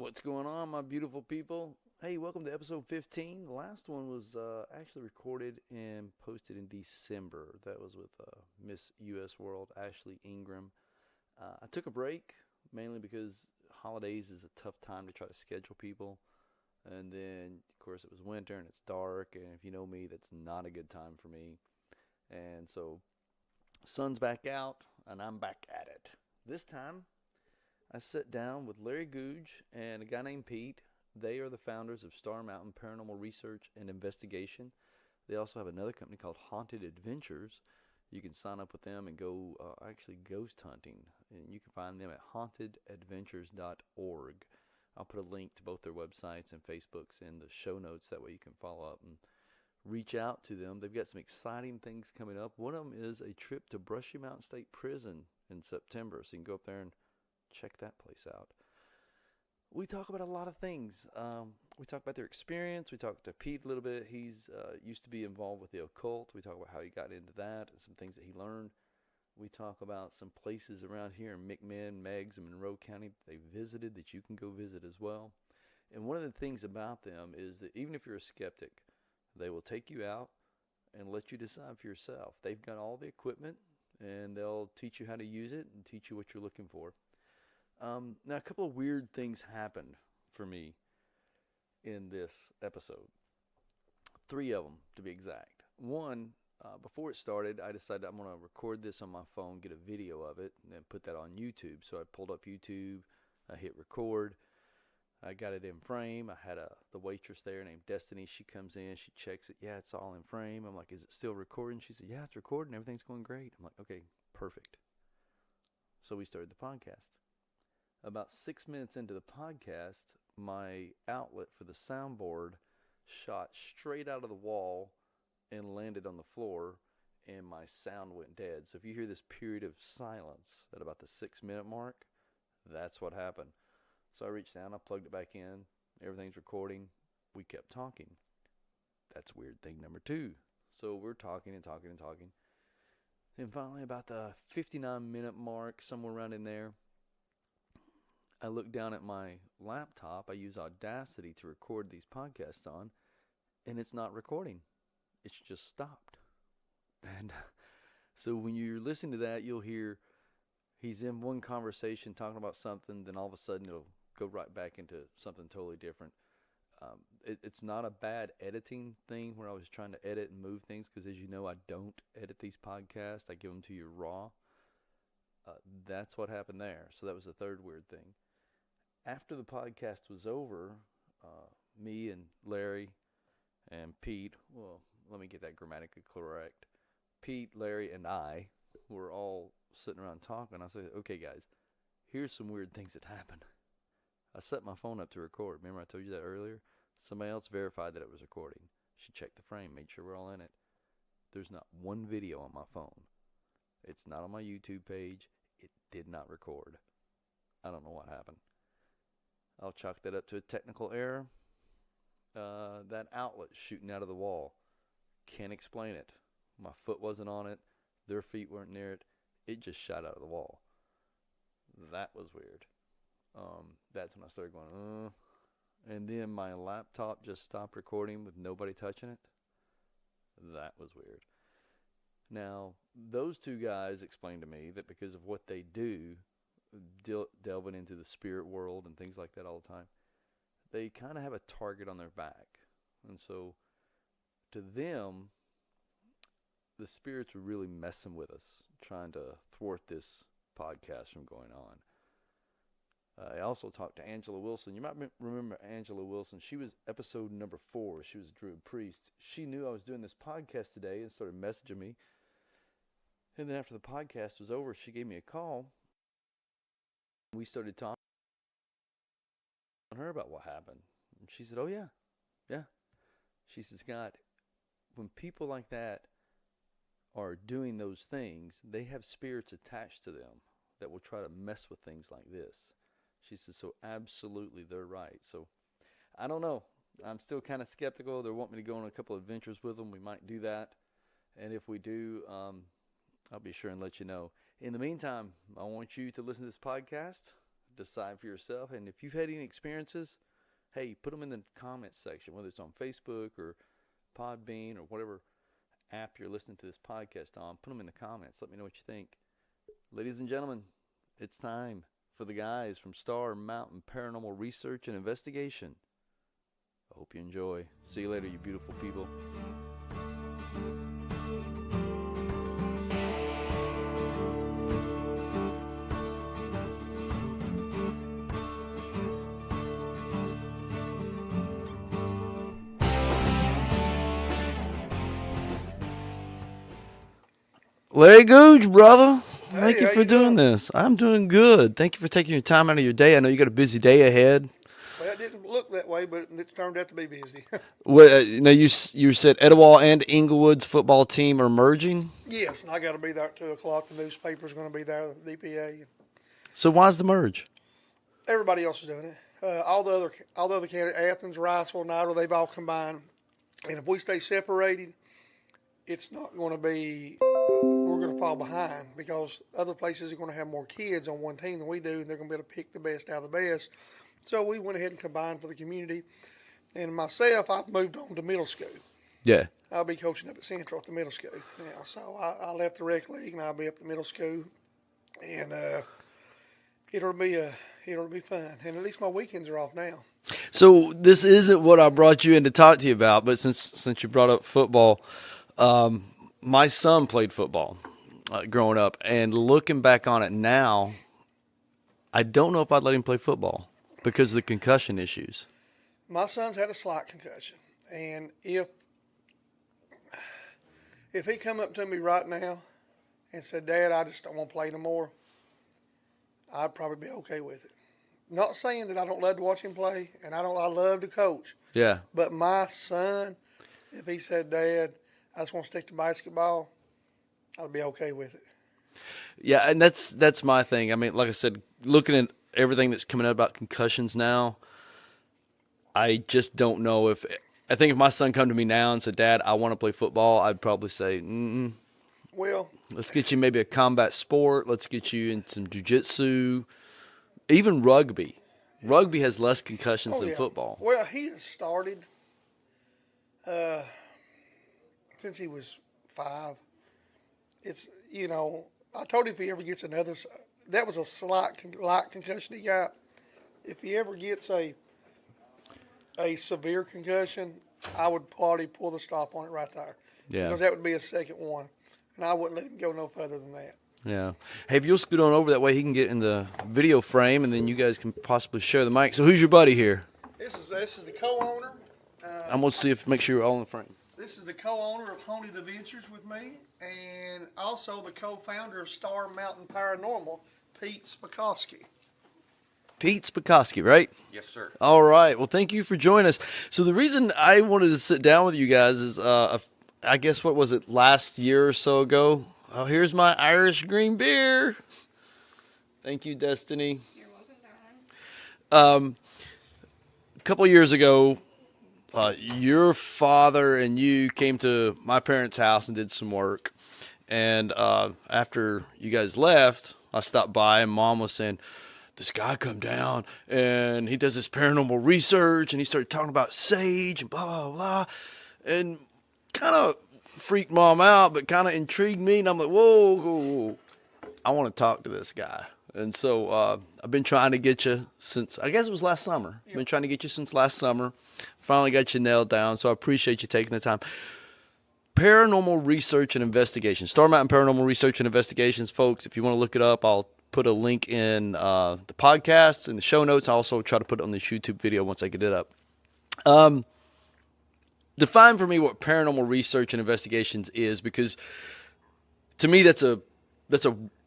What's going on, my beautiful people? Hey, welcome to episode 15. The last one was actually recorded and posted in December. That was with Miss US World, Ashley Ingram. I took a break mainly because holidays is a tough time to try to schedule people. And then, of course, it was winter and it's dark. And if you know me, that's not a good time for me. And so, sun's back out and I'm back at it. This time, I sat down with Larry Googe and a guy named Pete. They are the founders of Star Mountain Paranormal Research and Investigation. They also have another company called Haunted Adventures. You can sign up with them and go actually ghost hunting. And you can find them at hauntedadventures.org. I'll put a link to both their websites and Facebooks in the show notes. That way you can follow up and reach out to them. They've got some exciting things coming up. One of them is a trip to Brushy Mountain State Prison in September. So you can go up there and check that place out. We talk about a lot of things. We talk about their experience. We talk to Pete a little bit. He's used to be involved with the occult. We talk about how he got into that and some things that he learned. We talk about some places around here in McMinn, Meigs, and Monroe County that they visited that you can go visit as well. And one of the things about them is that even if you're a skeptic, they will take you out and let you decide for yourself. They've got all the equipment and they'll teach you how to use it and teach you what you're looking for. Now, a couple of weird things happened for me in this episode. 3 of them, to be exact. One, before it started, I decided I'm going to record this on my phone, get a video of it, and then put that on YouTube. So I pulled up YouTube, I hit record, I got it in frame. I had the waitress there named Destiny. She comes in, she checks it. Yeah, it's all in frame. I'm like, is it still recording? She said, yeah, it's recording. Everything's going great. I'm like, okay, perfect. So we started the podcast. About 6 minutes into the podcast, my outlet for the soundboard shot straight out of the wall and landed on the floor, and my sound went dead. So if you hear this period of silence at about the 6-minute mark, that's what happened. So I reached down, I plugged it back in, everything's recording. We kept talking. That's weird thing number 2. So we're talking and talking and talking. And finally, about the 59-minute mark, somewhere around in there, I look down at my laptop. I use Audacity to record these podcasts on, and it's not recording. It's just stopped. And so when you're listening to that, you'll hear he's in one conversation talking about something, then all of a sudden it'll go right back into something totally different. It's not a bad editing thing where I was trying to edit and move things, because as you know, I don't edit these podcasts. I give them to you raw. That's what happened there. So that was the third weird thing. After the podcast was over, me and Larry and Pete, well, let me get that grammatically correct. Pete, Larry, and I were all sitting around talking. I said, okay, guys, here's some weird things that happened. I set my phone up to record. Remember I told you that earlier? Somebody else verified that it was recording. She checked the frame, made sure we're all in it. There's not one video on my phone. It's not on my YouTube page. It did not record. I don't know what happened. I'll chalk that up to a technical error. That outlet shooting out of the wall. Can't explain it. My foot wasn't on it. Their feet weren't near it. It just shot out of the wall. That was weird. That's when I started going, And then my laptop just stopped recording with nobody touching it. That was weird. Now, those 2 guys explained to me that because of what they do, delving into the spirit world and things like that all the time, they kind of have a target on their back. And so to them, the spirits were really messing with us, trying to thwart this podcast from going on. I also talked to Angela Wilson. You might remember Angela Wilson. She was episode number 4. She was a Druid priest. She knew I was doing this podcast today and started messaging me. And then after the podcast was over, she gave me a call. We started talking to her about what happened. And she said, oh, yeah. She said, Scott, when people like that are doing those things, they have spirits attached to them that will try to mess with things like this. She said, so absolutely, they're right. So I don't know. I'm still kind of skeptical. They want me to go on a couple of adventures with them. We might do that. And if we do, I'll be sure and let you know. In the meantime, I want you to listen to this podcast. decide for yourself. And if you've had any experiences, hey, put them in the comments section, whether it's on Facebook or Podbean or whatever app you're listening to this podcast on. Put them in the comments. Let me know what you think. Ladies and gentlemen, it's time for the guys from Star Mountain Paranormal Research and Investigation. I hope you enjoy. See you later, you beautiful people. Larry Googe, brother. Thank you for doing this. I'm doing good. Thank you for taking your time out of your day. I know you got a busy day ahead. Well, it didn't look that way, but it turned out to be busy. Well, you said Etowah and Inglewood's football team are merging? Yes, and I got to be there at 2 o'clock. The newspaper's going to be there, the DPA. So why's the merge? Everybody else is doing it. All the other counties, Athens, Riceville, Nidal, they've all combined. And if we stay separated, it's not going to be. We're going to fall behind because other places are going to have more kids on one team than we do, and they're going to be able to pick the best out of the best. So we went ahead and combined for the community. And myself, I've moved on to middle school. Yeah. I'll be coaching up at Central at the middle school now. So I left the rec league, and I'll be up at the middle school. And it'll be fun. And at least my weekends are off now. So this isn't what I brought you in to talk to you about, but since you brought up football, my son played football growing up, and looking back on it now, I don't know if I'd let him play football because of the concussion issues. My son's had a slight concussion, and if he come up to me right now and said, "Dad, I just don't want to play no more," I'd probably be okay with it. Not saying that I don't love to watch him play, and I love to coach. Yeah. But my son, if he said, "Dad, I just want to stick to basketball," I'd be okay with it. Yeah, and that's my thing. I mean, like I said, looking at everything that's coming out about concussions now, I just don't know if – I think if my son come to me now and said, "Dad, I want to play football," I'd probably say, Well, let's get you maybe a combat sport. Let's get you in some jiu-jitsu, even rugby. Rugby has less concussions than football. Well, he has started since he was 5. It's, I told him if he ever gets another – that was a light concussion he got. If he ever gets a severe concussion, I would probably pull the stop on it right there. Yeah. Because that would be a second one. And I wouldn't let him go no further than that. Yeah. Hey, if you'll scoot on over, that way he can get in the video frame, and then you guys can possibly share the mic. So who's your buddy here? This is the co-owner. I'm going to make sure you're all in the frame. This is the co-owner of Haunted Adventures with me, and also the co-founder of Star Mountain Paranormal, Pete Spakowski. Pete Spakowski, right? Yes, sir. All right. Well, thank you for joining us. So the reason I wanted to sit down with you guys is, I guess, what was it, last year or so ago? Oh, here's my Irish green beer. Thank you, Destiny. You're welcome, darling. A couple of years ago, your father and you came to my parents' house and did some work. And after you guys left, I stopped by, and Mom was saying, this guy come down, and he does this paranormal research, and he started talking about sage and blah, blah, blah. And kind of freaked Mom out, but kind of intrigued me. And I'm like, whoa, I want to talk to this guy. And so I've been trying to get you since, I guess it was last summer. I've been trying to get you since last summer. Finally got you nailed down, so I appreciate you taking the time. Paranormal Research and Investigation. Star Mountain Paranormal Research and Investigations, folks. If you want to look it up, I'll put a link in the podcast and the show notes. I'll also try to put it on this YouTube video once I get it up. Define for me what paranormal research and investigations is, because to me that's a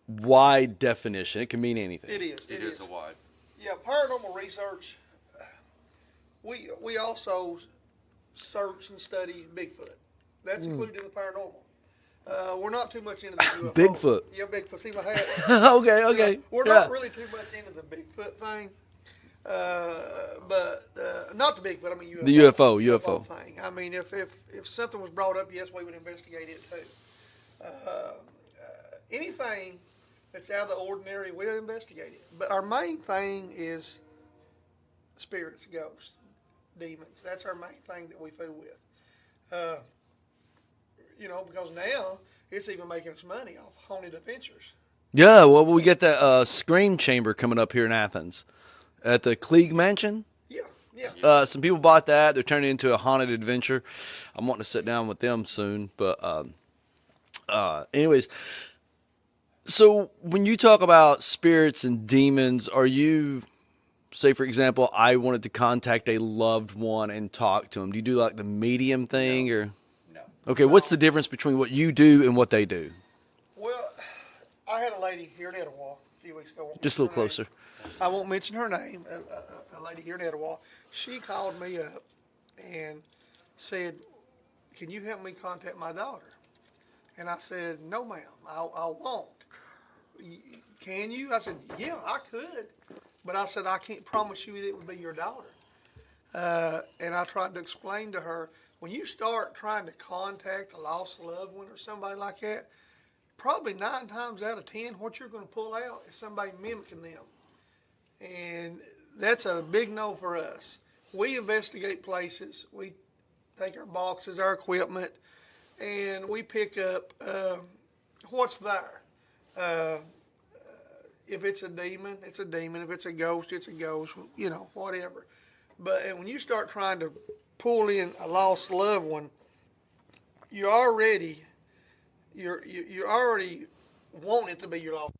wide definition. It can mean anything. It is. It is a wide. Yeah, paranormal research. We also search and study Bigfoot. That's included in the paranormal. We're not too much into the UFO. Bigfoot. Yeah, Bigfoot. See my hat? Okay. We're not really too much into the Bigfoot thing. But not the Bigfoot. I mean UFO. The UFO thing. I mean, if something was brought up, yes, we would investigate it too. Anything it's out of the ordinary, we'll investigate it. But our main thing is spirits, ghosts, demons. That's our main thing that we fool with. Because now it's even making us money off haunted adventures. Yeah, well, we get that Scream Chamber coming up here in Athens at the Klieg Mansion. Yeah. Some people bought that. They're turning it into a haunted adventure. I'm wanting to sit down with them soon. But anyways, so when you talk about spirits and demons, are you, say, for example, I wanted to contact a loved one and talk to them. Do you do like the medium thing? Or No. Okay, what's the difference between what you do and what they do? Well, I had a lady here in Etowah a few weeks ago. Just a little closer. I won't mention her name. A lady here in Etowah. She called me up and said, "Can you help me contact my daughter?" And I said, "No, ma'am, I won't." Can you? I said, "Yeah, I could," but I said, "I can't promise you that it would be your daughter." And I tried to explain to her, when you start trying to contact a lost loved one or somebody like that, probably 9 times out of 10, what you're going to pull out is somebody mimicking them. And that's a big no for us. We investigate places. We take our boxes, our equipment, and we pick up what's there. If it's a demon, it's a demon. If it's a ghost, it's a ghost, whatever. But when you start trying to pull in a lost loved one, you already want it to be your lost.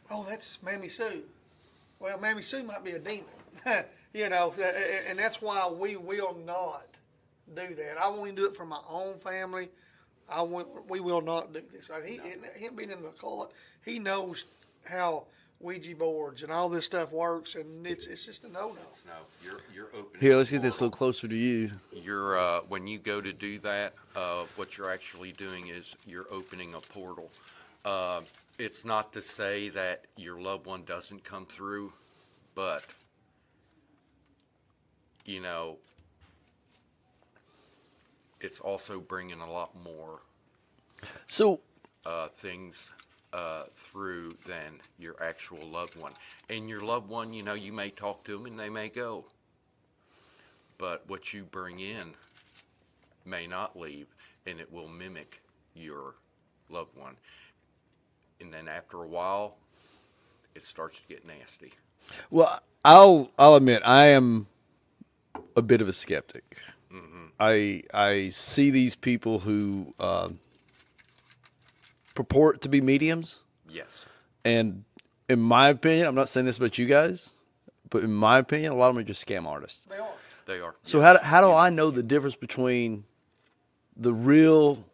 Oh, that's Mammy Sue. Well, Mammy Sue might be a demon, and that's why we will not do that. I won't even do it for my own family. We will not do this. Him being in the occult, he knows how Ouija boards and all this stuff works, and it's just a no-no. No, you're opening. Here, let's get this a little closer to you. You're when you go to do that, what you're actually doing is you're opening a portal. It's not to say that your loved one doesn't come through, but it's also bringing a lot more So, things through than your actual loved one. And your loved one, you may talk to them and they may go. But what you bring in may not leave, and it will mimic your loved one. And then after a while, it starts to get nasty. well, I'll admit I am a bit of a skeptic. I see these people who purport to be mediums, Yes. and in my opinion, I'm not saying this about you guys, but in my opinion, a lot of them are just scam artists. They are. They are. So Yes. how do I know the difference between the real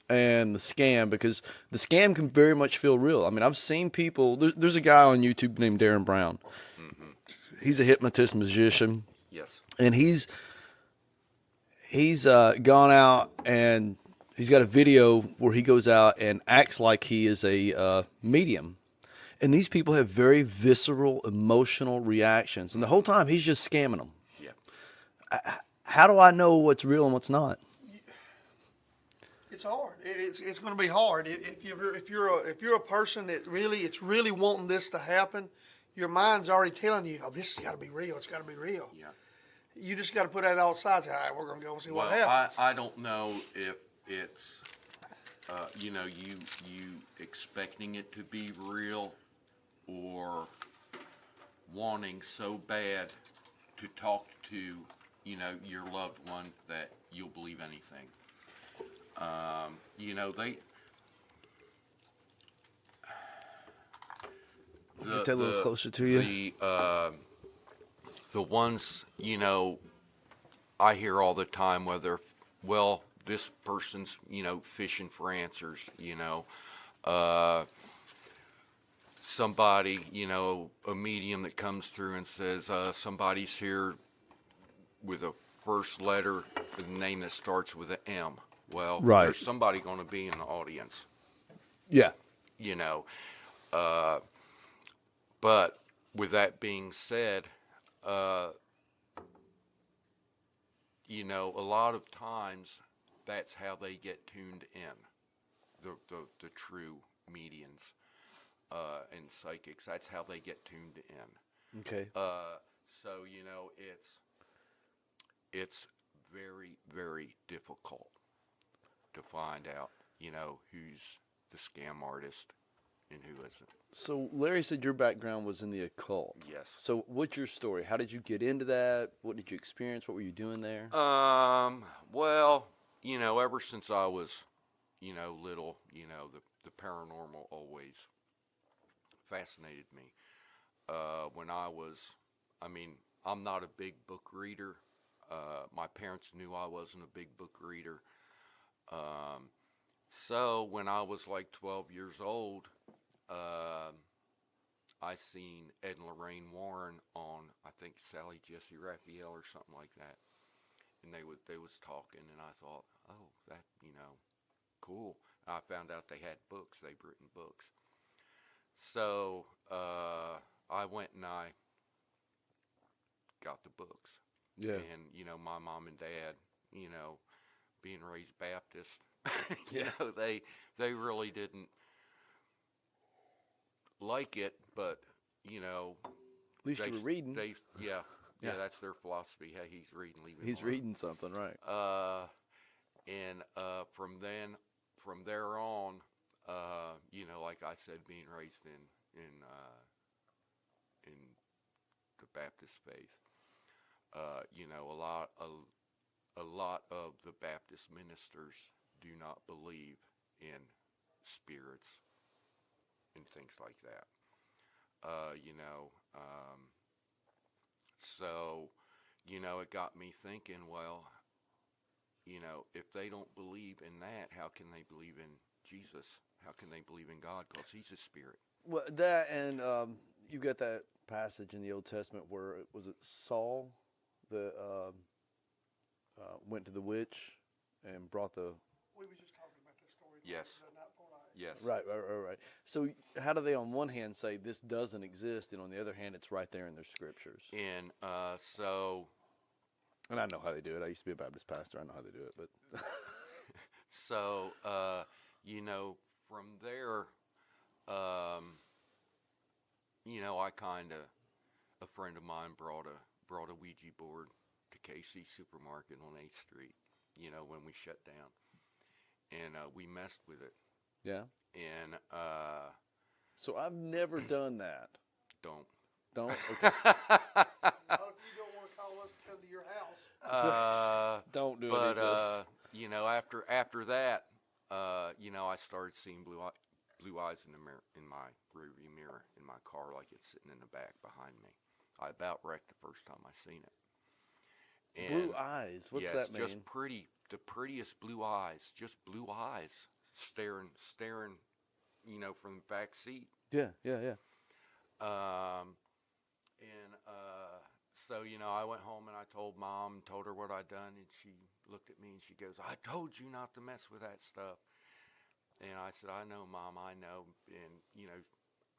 and the scam? Because the scam can very much feel real. I mean, I've seen people. There's a guy on YouTube named Darren Brown. He's a hypnotist magician, Yes. and he's gone out and he's got a video where he goes out and acts like he is a medium. And these people have very visceral, emotional reactions. And the whole time he's just scamming them. Yeah. How do I know what's real and what's not? It's hard. It's going to be hard if you're a person that it's really wanting this to happen. Your mind's already telling you, "Oh, this has got to be real. It's got to be real." Yeah. You just got to put that all aside. Say, "All right, we're going to go and see Well, what happens." I don't know if it's, you expecting it to be real or wanting so bad to talk to, your loved one that you'll believe anything. Get that a little closer to you. The ones, I hear all the time, this person's, fishing for answers, somebody, a medium that comes through and says, somebody's here with a first letter, with a name that starts with an M. Well, Right. There's somebody going to be in the audience, Yeah. But with that being said, a lot of times that's how they get tuned in. The true mediums and psychics. That's how they get tuned in. Okay. So it's very, very difficult to find out who's the scam artist and who isn't. So Larry said your background was in the occult. Yes. So what's your story? How did you get into that? What did you experience? What were you doing there? Well, ever since I was, little, the paranormal always fascinated me. When I'm not a big book reader. My parents knew I wasn't a big book reader. So when I was like 12 years old, I seen Ed and Lorraine Warren on, I think, Sally Jesse Raphael or something like that. And they was talking, and I thought, oh, that, cool. And I found out they had books. They've written books. So I went and I got the books. Yeah. And, my mom and dad, being raised Baptist, Yeah. they really didn't like it, but, At least you were reading. Yeah, Yeah. that's their philosophy. Hey, he's reading, leave him He's alone. reading something, right? And from there on, like I said, being raised in the Baptist faith, a lot of the Baptist ministers do not believe in spirits and things like that. So, it got me thinking, well, if they don't believe in that, how can they believe in Jesus? How can they believe in God? Because he's a spirit. Well, that and you got that passage in the Old Testament where was it Saul that went to the witch and brought the We were just talking about this story. Yes. Yes. right. So how do they on one hand say this doesn't exist, and on the other hand it's right there in their scriptures? And so And I know how they do it. I used to be a Baptist pastor. I know how they do it, but So, from there, I a friend of mine brought a Ouija board to KC Supermarket on 8th Street, when we shut down. And we messed with it. yeah. And So I've never done that. don't. Don't? Okay. Not if you don't want to call us to come to your house. Don't do But it. after that, I started seeing blue eyes in the mirror, in my rearview mirror in my car, like it's sitting in the back behind me. I about wrecked the first time I seen it. And Blue eyes. What's yes, that mean? just the prettiest blue eyes, just blue eyes, staring, from the back seat. Yeah. So, I went home and I told Mom, told her what I'd done, and she looked at me and she goes, I told you not to mess with that stuff. And I said, I know, Mom, I know. And,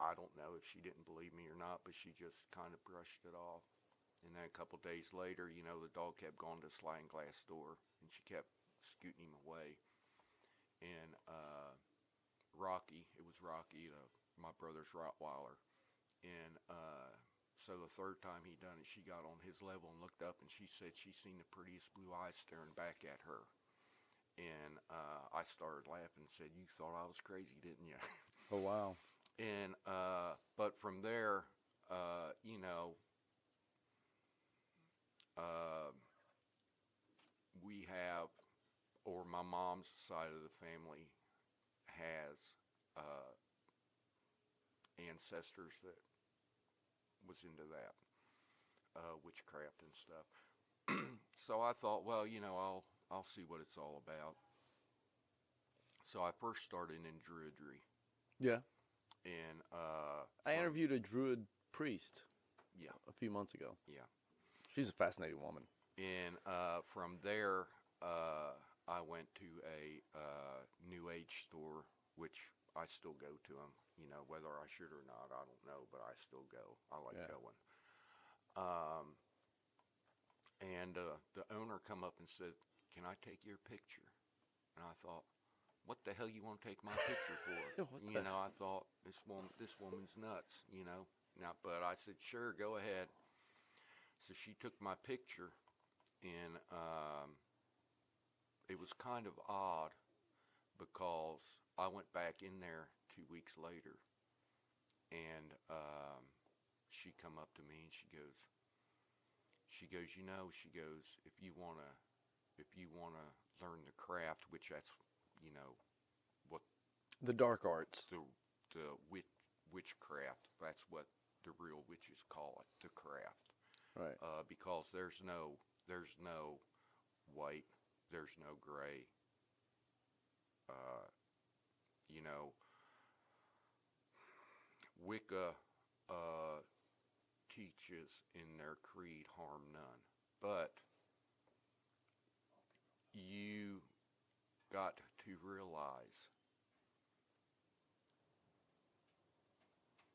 I don't know if she didn't believe me or not, but she just kind of brushed it off. And then a couple days later, the dog kept going to the sliding glass door, and she kept scooting him away. And Rocky, it was Rocky, my brother's Rottweiler. And so the third time he done it, she got on his level and looked up, and she said she seen the prettiest blue eyes staring back at her. And I started laughing and said, you thought I was crazy, didn't you? Oh, wow. And but from there, we have, or my mom's side of the family has ancestors that was into that, witchcraft and stuff. So I thought, well, I'll see what it's all about. So I first started in Druidry. Yeah. And I interviewed a Druid priest. Yeah. A few months ago. Yeah. She's a fascinating woman. And from there, I went to a New Age store, which I still go to them. Whether I should or not, I don't know, but I still go. I like going. And the owner come up and said, "Can I take your picture?" And I thought, what the hell you want to take my picture for? What You the- know, I thought this woman's nuts. You know, now, but I said, sure, go ahead. So she took my picture, and it was kind of odd because I went back in there 2 weeks later, and she come up to me and she goes, you know, she goes, if you wanna learn the craft, which that's, you know, what The dark arts. the witchcraft, that's what the real witches call it, the craft. Right. Because there's no white, there's no gray. You know, Wicca teaches in their creed harm none, but you got to realize,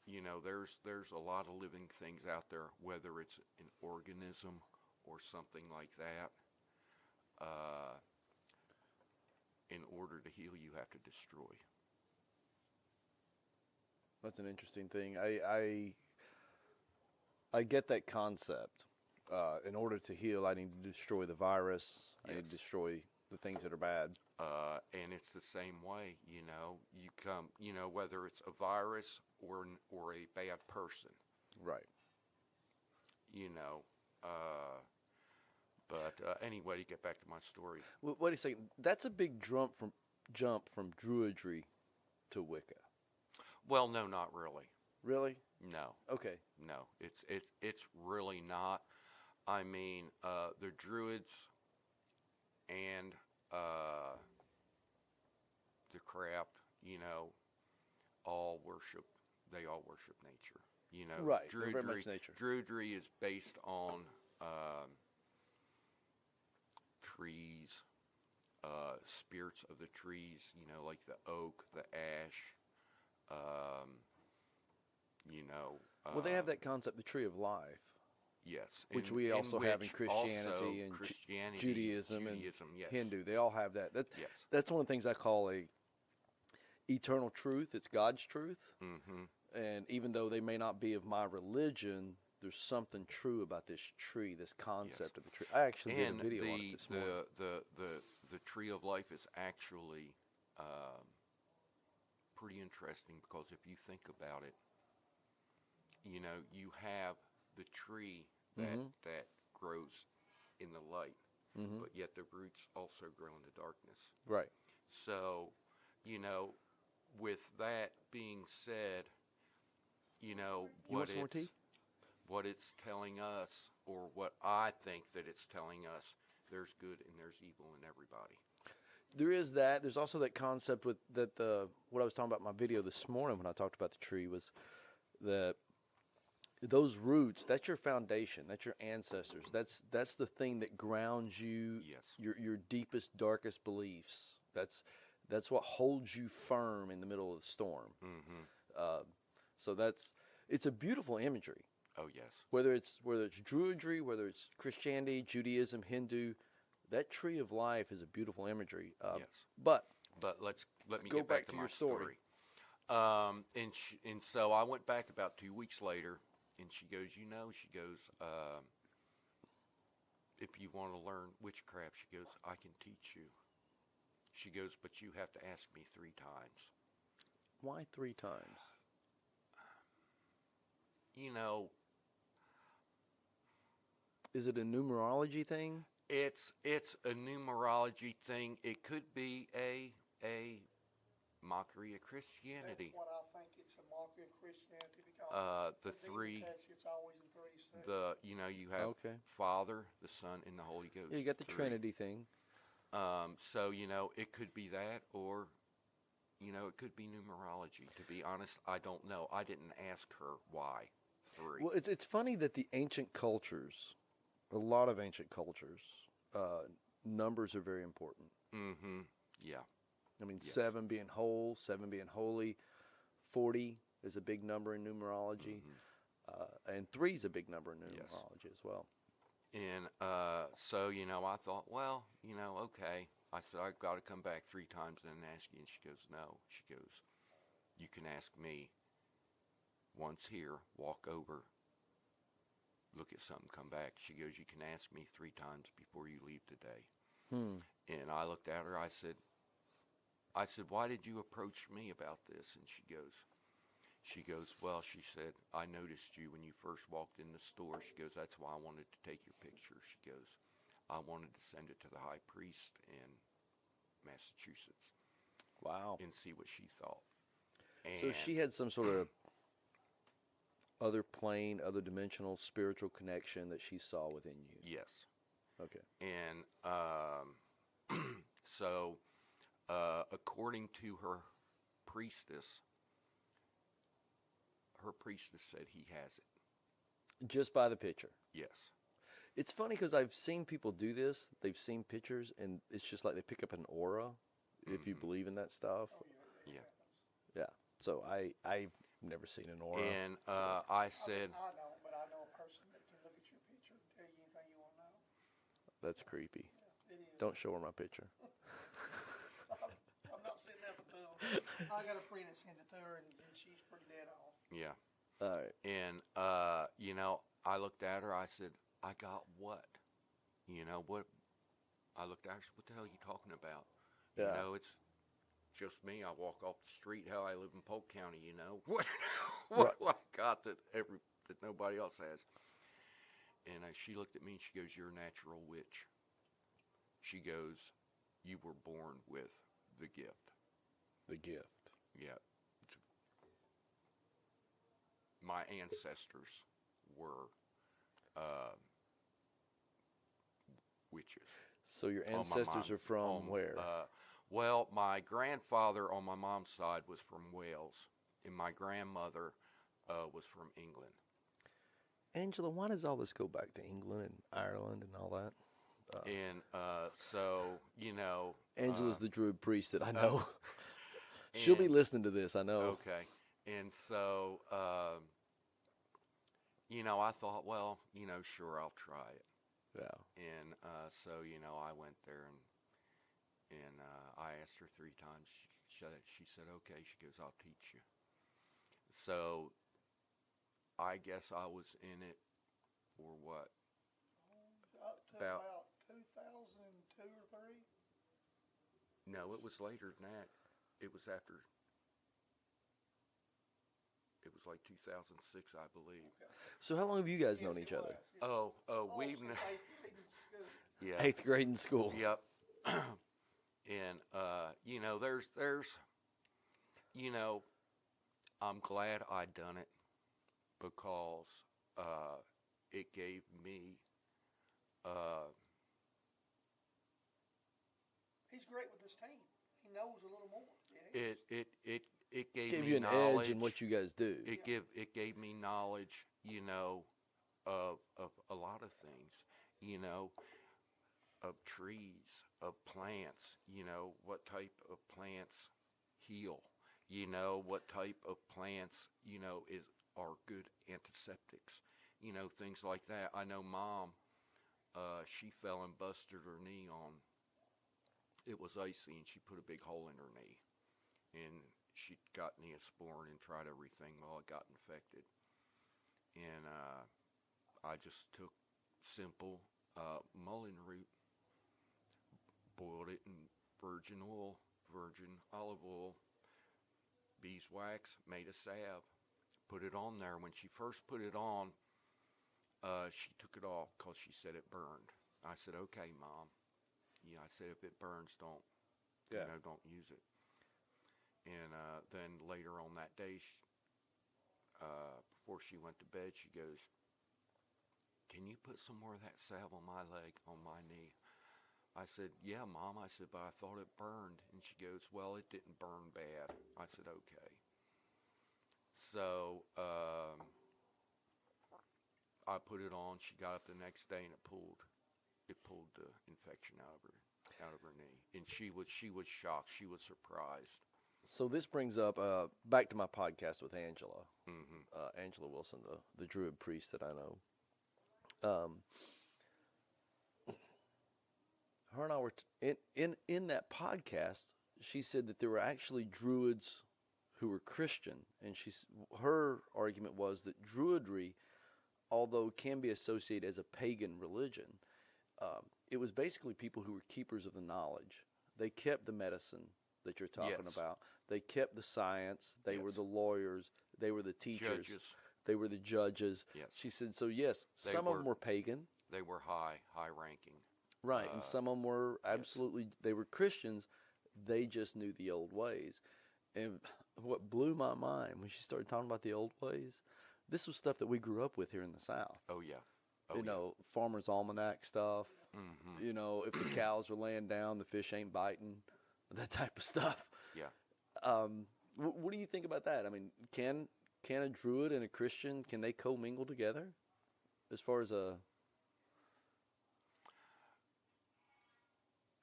you know, there's a lot of living things out there, whether it's an organism or something like that. In order to heal, you have to destroy. That's an interesting thing. I get that concept. In order to heal, I need to destroy the virus. I need to Yes. destroy the things that are bad. And it's the same way, you know. You come, you know, whether it's a virus or a bad person, Right. you know. But anyway, to get back to my story, Wait a second. That's a big jump from Druidry to Wicca. well, no, not really. Really? No, Okay. no, it's really not. I mean, the Druids and the craft, you know, they all worship nature. You know, Right, they're very much nature. Druidry is based on trees, spirits of the trees, you know, like the oak, the ash, you know. Well, they have that concept, the tree of life, Yes. which in- we in also have in which Christianity also and Christianity, Judaism and yes. Hindu. They all have that. Yes. That's one of the things I call a eternal truth. It's God's truth. Mm-hmm. And even though they may not be of my religion, there's something true about this tree, this concept of the tree. I actually did a And video on it this morning. the tree of life is actually pretty interesting, because if you think about it, you know, you have the tree that grows in the light, but yet the roots also grow in the darkness. Right. So, you know, with that being said, you know, You want some more tea? what it's telling us, or what I think that it's telling us, there's good and there's evil in everybody. There is that. There's also that concept with that what I was talking about in my video this morning when I talked about the tree was that those roots, that's your foundation, that's your ancestors. That's the thing that grounds you, Yes. your deepest, darkest beliefs. That's what holds you firm in the middle of the storm. Mm-hmm. So it's a beautiful imagery. Oh, yes. Whether it's Druidry, whether it's Christianity, Judaism, Hindu, that tree of life is a beautiful imagery. Yes. But But let me Go get back back to to your my story. And so I went back about 2 weeks later, and she goes, you know, she goes, if you want to learn witchcraft, she goes, I can teach you. She goes, but you have to ask me 3 times. why 3 times? You know, Is it a numerology thing? it's a numerology thing. It could be a mockery of Christianity. That's what I think. It's a mockery of Christianity because The demon three, attacks, it's always in three steps. you know, you have Okay. Father, the Son, and the Holy Ghost. Yeah, you got the 3. Trinity thing. So, you know, it could be that, or, you know, it could be numerology. To be honest, I don't know. I didn't ask her why 3. Well, it's funny that the ancient cultures, a lot of ancient cultures, numbers are very important. Mm-hmm. Yeah. I mean, Yes. 7 being whole, 7 being holy, 40 is a big number in numerology, and 3 is a big number in numerology as well. And so, you know, I thought, well, you know, okay. I said, I've got to come back 3 times and then ask you. And she goes, no. She goes, you can ask me once here, walk over, look at something, come back. She goes, you can ask me 3 times before you leave today. And I looked at her. I said, why did you approach me about this? And she goes, well, she said, I noticed you when you first walked in the store. She goes, that's why I wanted to take your picture. She goes, I wanted to send it to the high priest in Massachusetts. Wow. And see what she thought. And So she had some sort of other plane, other dimensional, spiritual connection that she saw within you. yes. Okay. And so according to her priestess said he has it. Just by the picture. Yes. It's funny because I've seen people do this. They've seen pictures, and it's just like they pick up an aura, if you believe in that stuff. Yeah. Yeah. So I've never seen an aura. And I said, I don't, but I know a person that can look at your picture and tell you anything you want to know. That's creepy. It is. Don't show her my picture. I'm not sending nothing to them. I got a friend that sends it to her, and she's pretty dead on. yeah. All right. And, I looked at her. I said, I got what? What? I looked at her. I said, what the hell are you talking about? Yeah. It's just me. I walk off the street. Hell, I live in Polk County, What do I got that nobody else has? And she looked at me and she goes, you're a natural witch. She goes, you were born with the gift. The gift. Yeah. My ancestors were witches. So your On my ancestors mom's- are from on, where? Well, my grandfather on my mom's side was from Wales, and my grandmother was from England. Angela, why does all this go back to England and Ireland and all that? And so, Angela's the druid priest that I know. She'll be and- listening to this, I know. Okay. And so, I thought, well, sure, I'll try it. Yeah. And so, I went there and I asked her 3 times. She said, okay. She goes, I'll teach you. So I guess I was in it for what? Up to About- about 2002 or 3. No, it was later than that. It was after. It was like 2006, I believe. So how long have you guys known Yes, each it other? was. We've since known. 8th grade in school. Yeah. 8th grade in school. Yep. And I'm glad I done it because it gave me He's great with his team. He knows a little more. Yeah, it gave Gave me you an knowledge. edge in what you guys do. It gave me knowledge, of a lot of things, of trees, of plants, what type of plants heal, what type of plants, are good antiseptics, things like that. I know Mom, she fell and busted her knee on, it was icy and she put a big hole in her knee. And she got Neosporin and tried everything. Well, it got infected. And I just took simple mullein root, boiled it in virgin oil, virgin olive oil, beeswax, made a salve, put it on there. When she first put it on, she took it off because she said it burned. I said, okay, Mom. Yeah, I said, if it burns, don't use it. And then later on that day, before she went to bed, she goes, can you put some more of that salve on my leg, on my knee? I said, yeah, Mom. I said, but I thought it burned. And she goes, well, it didn't burn bad. I said, okay. So I put it on. She got up the next day and it pulled the infection out of her knee. And she was shocked. She was surprised. So this brings up back to my podcast with Angela, Mm-hmm. Angela Wilson, the druid priest that I know. her and I were in that podcast. She said that there were actually Druids who were Christian, and her argument was that Druidry, although it can be associated as a pagan religion, it was basically people who were keepers of the knowledge. They kept the medicine that you're talking Yes. about. They kept the science. They were Yes. the lawyers. They were the teachers. Judges. They were the judges. Yes. She said, so yes, They some of were- them were pagan. They were high ranking. Right, and some of them were absolutely, they were Christians. They just knew the old ways. And what blew my mind when she started talking about the old ways, this was stuff that we grew up with here in the South. Oh yeah. Oh, You know, Farmer's Almanac stuff. Mm-hmm. You know, if the cows are laying down, the fish ain't biting, that type of stuff. Yeah. What do you think about that? I mean, can a Druid and a Christian, can they commingle together as far as a...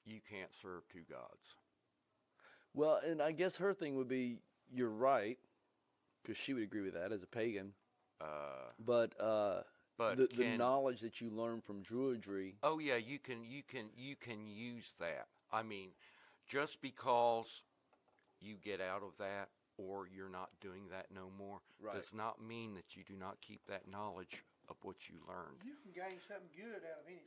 You can't serve two gods. Well, and I guess her thing would be, you're right, because she would agree with that as a pagan. But But the can, knowledge that you learn from Druidry, oh yeah, you can use that. I mean, just because you get out of that or you're not doing that no more Right. does not mean that you do not keep that knowledge of what you learned. You can gain something good out of anything.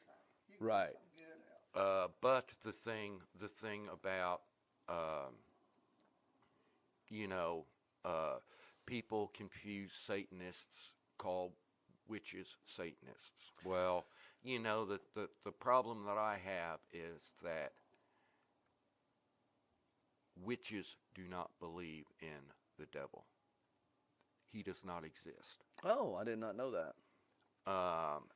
You can Right. Get something good out. But the thing about people confuse Satanists, call witches Satanists. Well, the problem that I have is that witches do not believe in the devil. He does not exist. oh, I did not know that.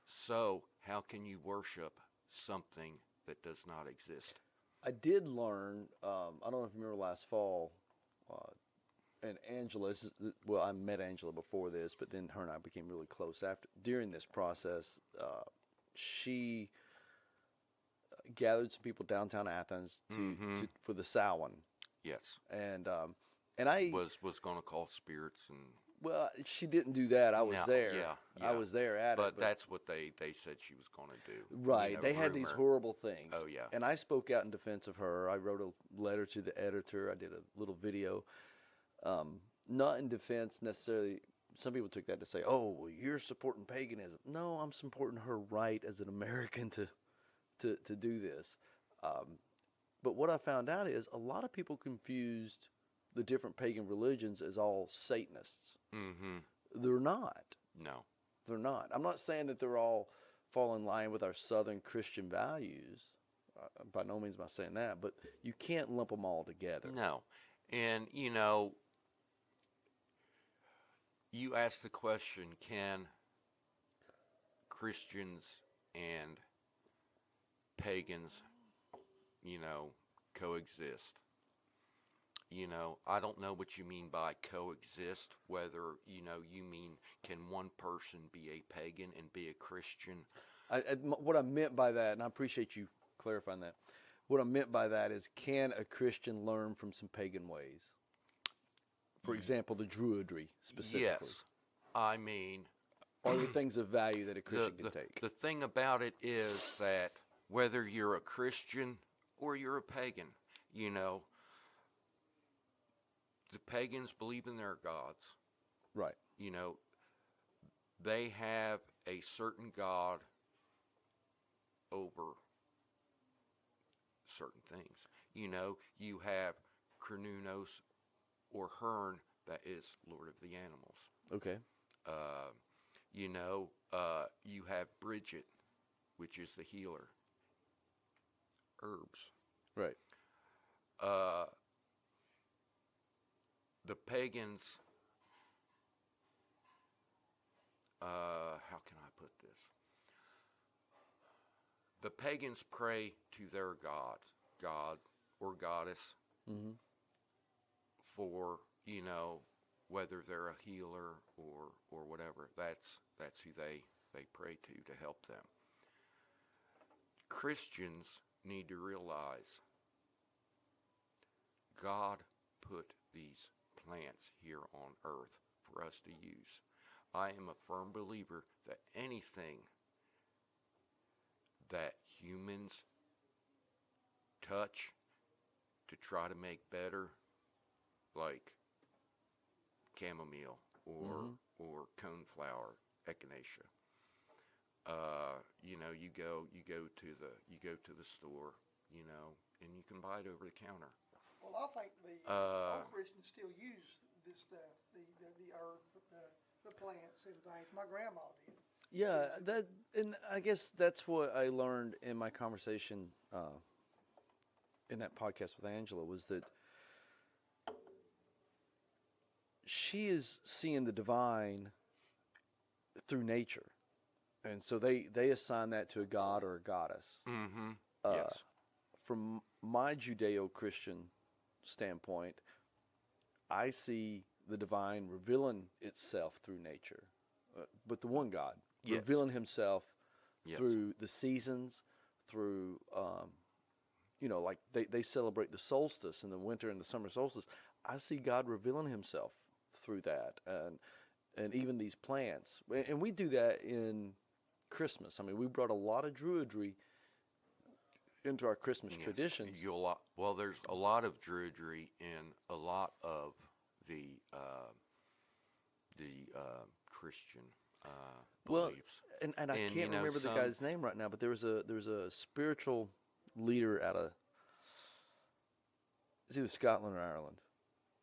So how can you worship something that does not exist? I did learn, I don't know if you remember last fall, and Angela, well, I met Angela before this, but then her and I became really close during this process. She gathered some people downtown Athens for the Samhain, Yes. and I Was going to call spirits and... well, she didn't do that. I was No, there. yeah, I yeah. was there at it. But that's what they said she was going to do. Right. They had these rumor. horrible things. Oh, yeah. And I spoke out in defense of her. I wrote a letter to the editor. I did a little video. Not in defense necessarily. Some people took that to say, oh, well, you're supporting paganism. No, I'm supporting her right as an American to do this. But what I found out is a lot of people confused the different pagan religions as all Satanists. Mm-hmm. They're not. No. They're not. I'm not saying that they're all fall in line with our Southern Christian values. By no means am I saying that, but you can't lump them all together. No. And, you ask the question, can Christians and pagans, coexist? I don't know what you mean by coexist, whether, you mean can one person be a pagan and be a Christian? What I meant by that, and I appreciate you clarifying that, what I meant by that is, can a Christian learn from some pagan ways? For example, the Druidry specifically. Yes. I mean, Are there things of value that a Christian can take? the thing about it is that whether you're a Christian or you're a pagan, the pagans believe in their gods. Right. They have a certain god over certain things. You have Cernunnos or Hearn, that is Lord of the Animals. Okay. You have Bridget, which is the healer. Herbs. Right. The pagans, how can I put this? The pagans pray to their god or goddess, for, whether they're a healer or whatever. That's who they pray to help them. Christians need to realize God put these plants here on earth for us to use. I am a firm believer that anything that humans touch to try to make better, like chamomile or coneflower, echinacea. You know, you go to the store, you know, and you can buy it over the counter. Well, I think the old Christians still use this stuff, the earth, the plants and things. My grandma did. Yeah, and I guess that's what I learned in my conversation in that podcast with Angela, was that she is seeing the divine through nature, and so they assign that to a god or a goddess. Mm-hmm. Yes. From my Judeo-Christian standpoint, I see the divine revealing itself through nature, but the one God revealing Himself through the seasons, through you know, like they celebrate the solstice and the winter and the summer solstice. I see God revealing Himself through that, and even these plants, and we do that in Christmas. I mean, we brought a lot of druidry into our Christmas traditions. Well, there's a lot of druidry in a lot of the Christian beliefs. And I can't remember the guy's name right now, but there was a spiritual leader out of, is it Scotland or Ireland,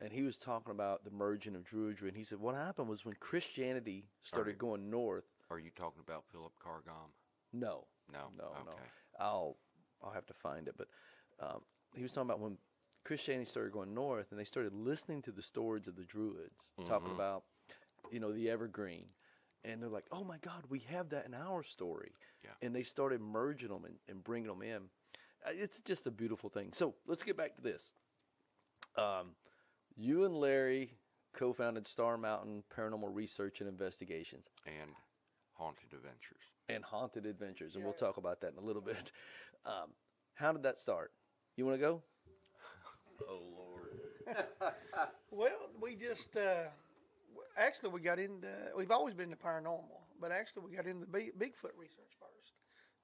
and he was talking about the merging of druidry, and he said what happened was when Christianity started going north. Are you talking about Philip Cargam? No. Okay. I'll have to find it, but he was talking about when Christianity started going north, and they started listening to the stories of the Druids, talking about, you know, the evergreen, and they're like, oh my God, we have that in our story, and they started merging them and bringing them in. It's just a beautiful thing. So let's get back to this. You and Larry co-founded Star Mountain Paranormal Research and Investigations. And Haunted Adventures. And we'll talk about that in a little bit. How did that start? You want to go? Oh, Lord. Well, we just, actually we got into, we've always been into paranormal, but actually we got into Bigfoot research first.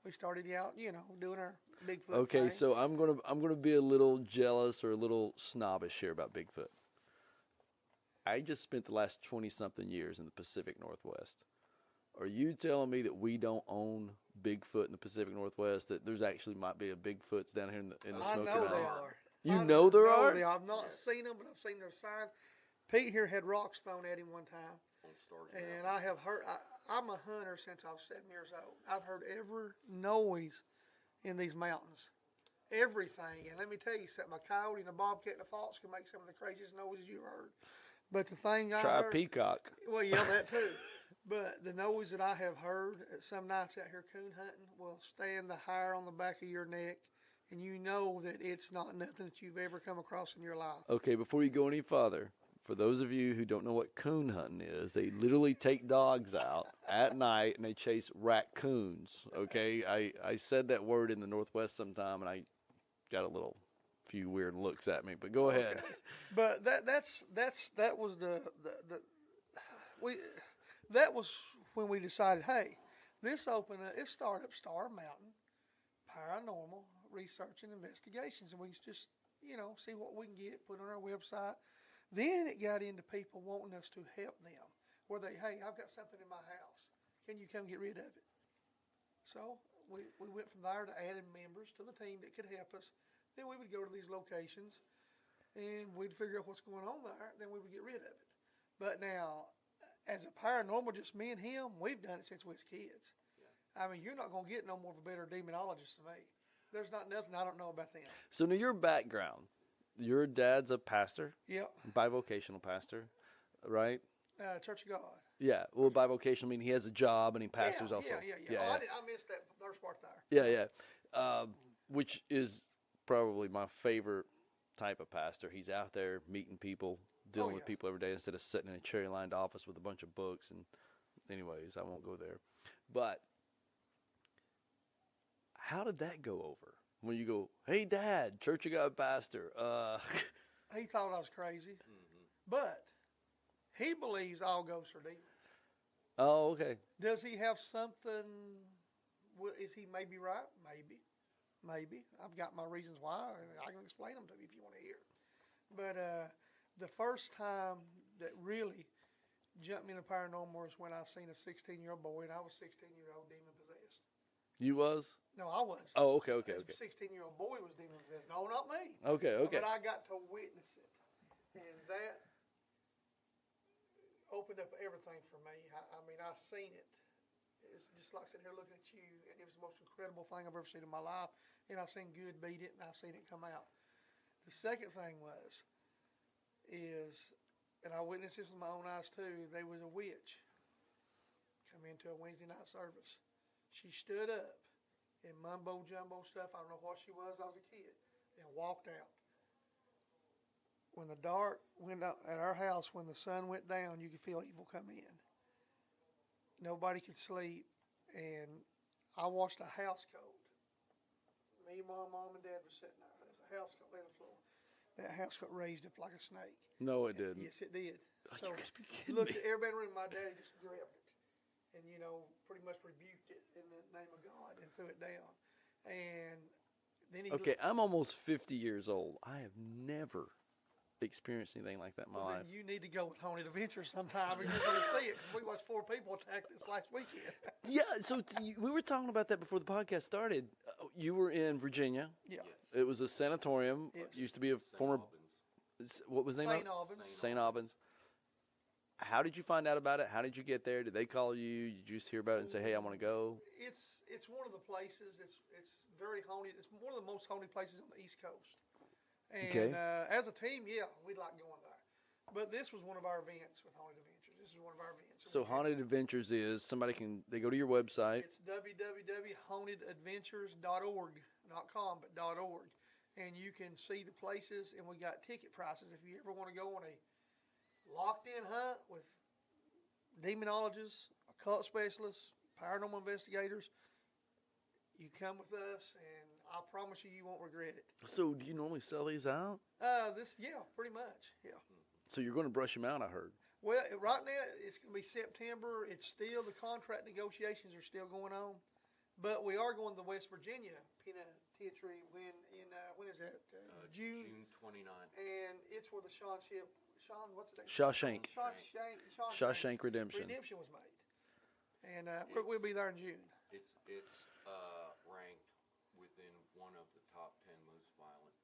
We started out, you know, doing our Bigfoot thing. So I'm gonna be a little jealous or a little snobbish here about Bigfoot. I just spent the last 20-something years in the Pacific Northwest. Are you telling me that we don't own Bigfoot in the Pacific Northwest? That there's actually might be a Bigfoots down here in the Smoky Mountains? I know they are. You know there are? I've not seen them, but I've seen their sign. Pete here had rocks thrown at him one time, and I have heard. I'm a hunter since I was 7 years old. I've heard every noise in these mountains, everything. And let me tell you something: a coyote and a bobcat and a fox can make some of the craziest noises you've heard. But the thing I Try heard, a peacock. well, yeah, that too. But the noise that I have heard at some nights out here coon hunting will stand the hair on the back of your neck, and you know that it's not nothing that you've ever come across in your life. Okay, before you go any further, for those of you who don't know what coon hunting is, they literally take dogs out at night and they chase raccoons. Okay, I said that word in the Northwest sometime, and I got a few weird looks at me. But go ahead. But that was that was when we decided, hey, this start up Star Mountain Paranormal Research and Investigations, and we just, you know, see what we can get, put on our website. Then it got into people wanting us to help them, where hey, I've got something in my house. Can you come get rid of it? So we went from there to adding members to the team that could help us. Then we would go to these locations, and we'd figure out what's going on there. Then we would get rid of it. But now, as a paranormal, just me and him, we've done it since we was kids. Yeah. I mean, you're not going to get no more of a better demonologist than me. There's not nothing I don't know about them. So now your background, your dad's a pastor? Yep. Bivocational pastor, right? Church of God. Yeah, well, bivocational meaning he has a job and he pastors also. Yeah. Oh, I missed that first part there. Yeah. Which is probably my favorite type of pastor. He's out there meeting people, dealing with people every day instead of sitting in a cherry-lined office with a bunch of books. And anyways, I won't go there. But how did that go over? When you go, hey, Dad, Church of God pastor. He thought I was crazy. But he believes all ghosts are demons. Oh, okay. Does he have something? Is he maybe right? Maybe. maybe. I've got my reasons why, and I can explain them to you if you want to hear. But the first time that really jumped me in the paranormal was when I seen a 16-year-old boy, and I was 16-year-old demon possessed. You was? No, I was. Oh, okay. This 16-year-old boy was demon possessed. No, not me. Okay. But I got to witness it, and that opened up everything for me. I mean, I seen it. It's just like sitting here looking at you, and it was the most incredible thing I've ever seen in my life. And I seen good beat it, and I seen it come out. The second thing is, and I witnessed this with my own eyes too, there was a witch come into a Wednesday night service. She stood up in mumbo jumbo stuff. I don't know what she was. I was a kid, and walked out. When the dark went out at our house, when the sun went down, you could feel evil come in. Nobody could sleep, and I watched a house coat. Me, mom, and dad were sitting there. There's a house coat on the floor. That house coat raised up like a snake. No, it didn't. Yes, it did. Oh, So you gotta be kidding looked me. at everybody in the room. My daddy just grabbed it, and pretty much rebuked it in the name of God and threw it down. And then he Okay, I'm almost 50 years old. I have never experienced anything like that in my Well, life. then you need to go with Haunted Adventures sometime, and you're going to see it. 'Cause we watched 4 people attack this last weekend. Yeah, so we were talking about that before the podcast started. You were in Virginia. Yeah. Yes. It was a sanatorium. Yes. Used to be a St. former. Albans. What was the name? St. Albans. St. Albans. How did you find out about it? How did you get there? Did they call you? Did you just hear about it and say, "Hey, I want to go"? It's one of the places. It's very haunted. It's one of the most haunted places on the East Coast. And Okay. As a team, yeah, we'd like going there. But this was one of our events with Haunted Adventures. This is one of our events. So Haunted Adventures is they go to your website. It's www.hauntedadventures.org, not com, but .org. And you can see the places, and we got ticket prices. If you ever want to go on a locked-in hunt with demonologists, occult specialists, paranormal investigators, you come with us, and I promise you, you won't regret it. So do you normally sell these out? Yeah, pretty much, yeah. So you're going to brush them out, I heard. Well, right now, it's going to be September. It's still, the contract negotiations are still going on. But we are going to West Virginia Penitentiary when is that? June. June 29th. And it's where the what's the name? Shawshank. Shawshank Redemption. Redemption was made. And we'll be there in June. It's ranked within one of the top 10 most violent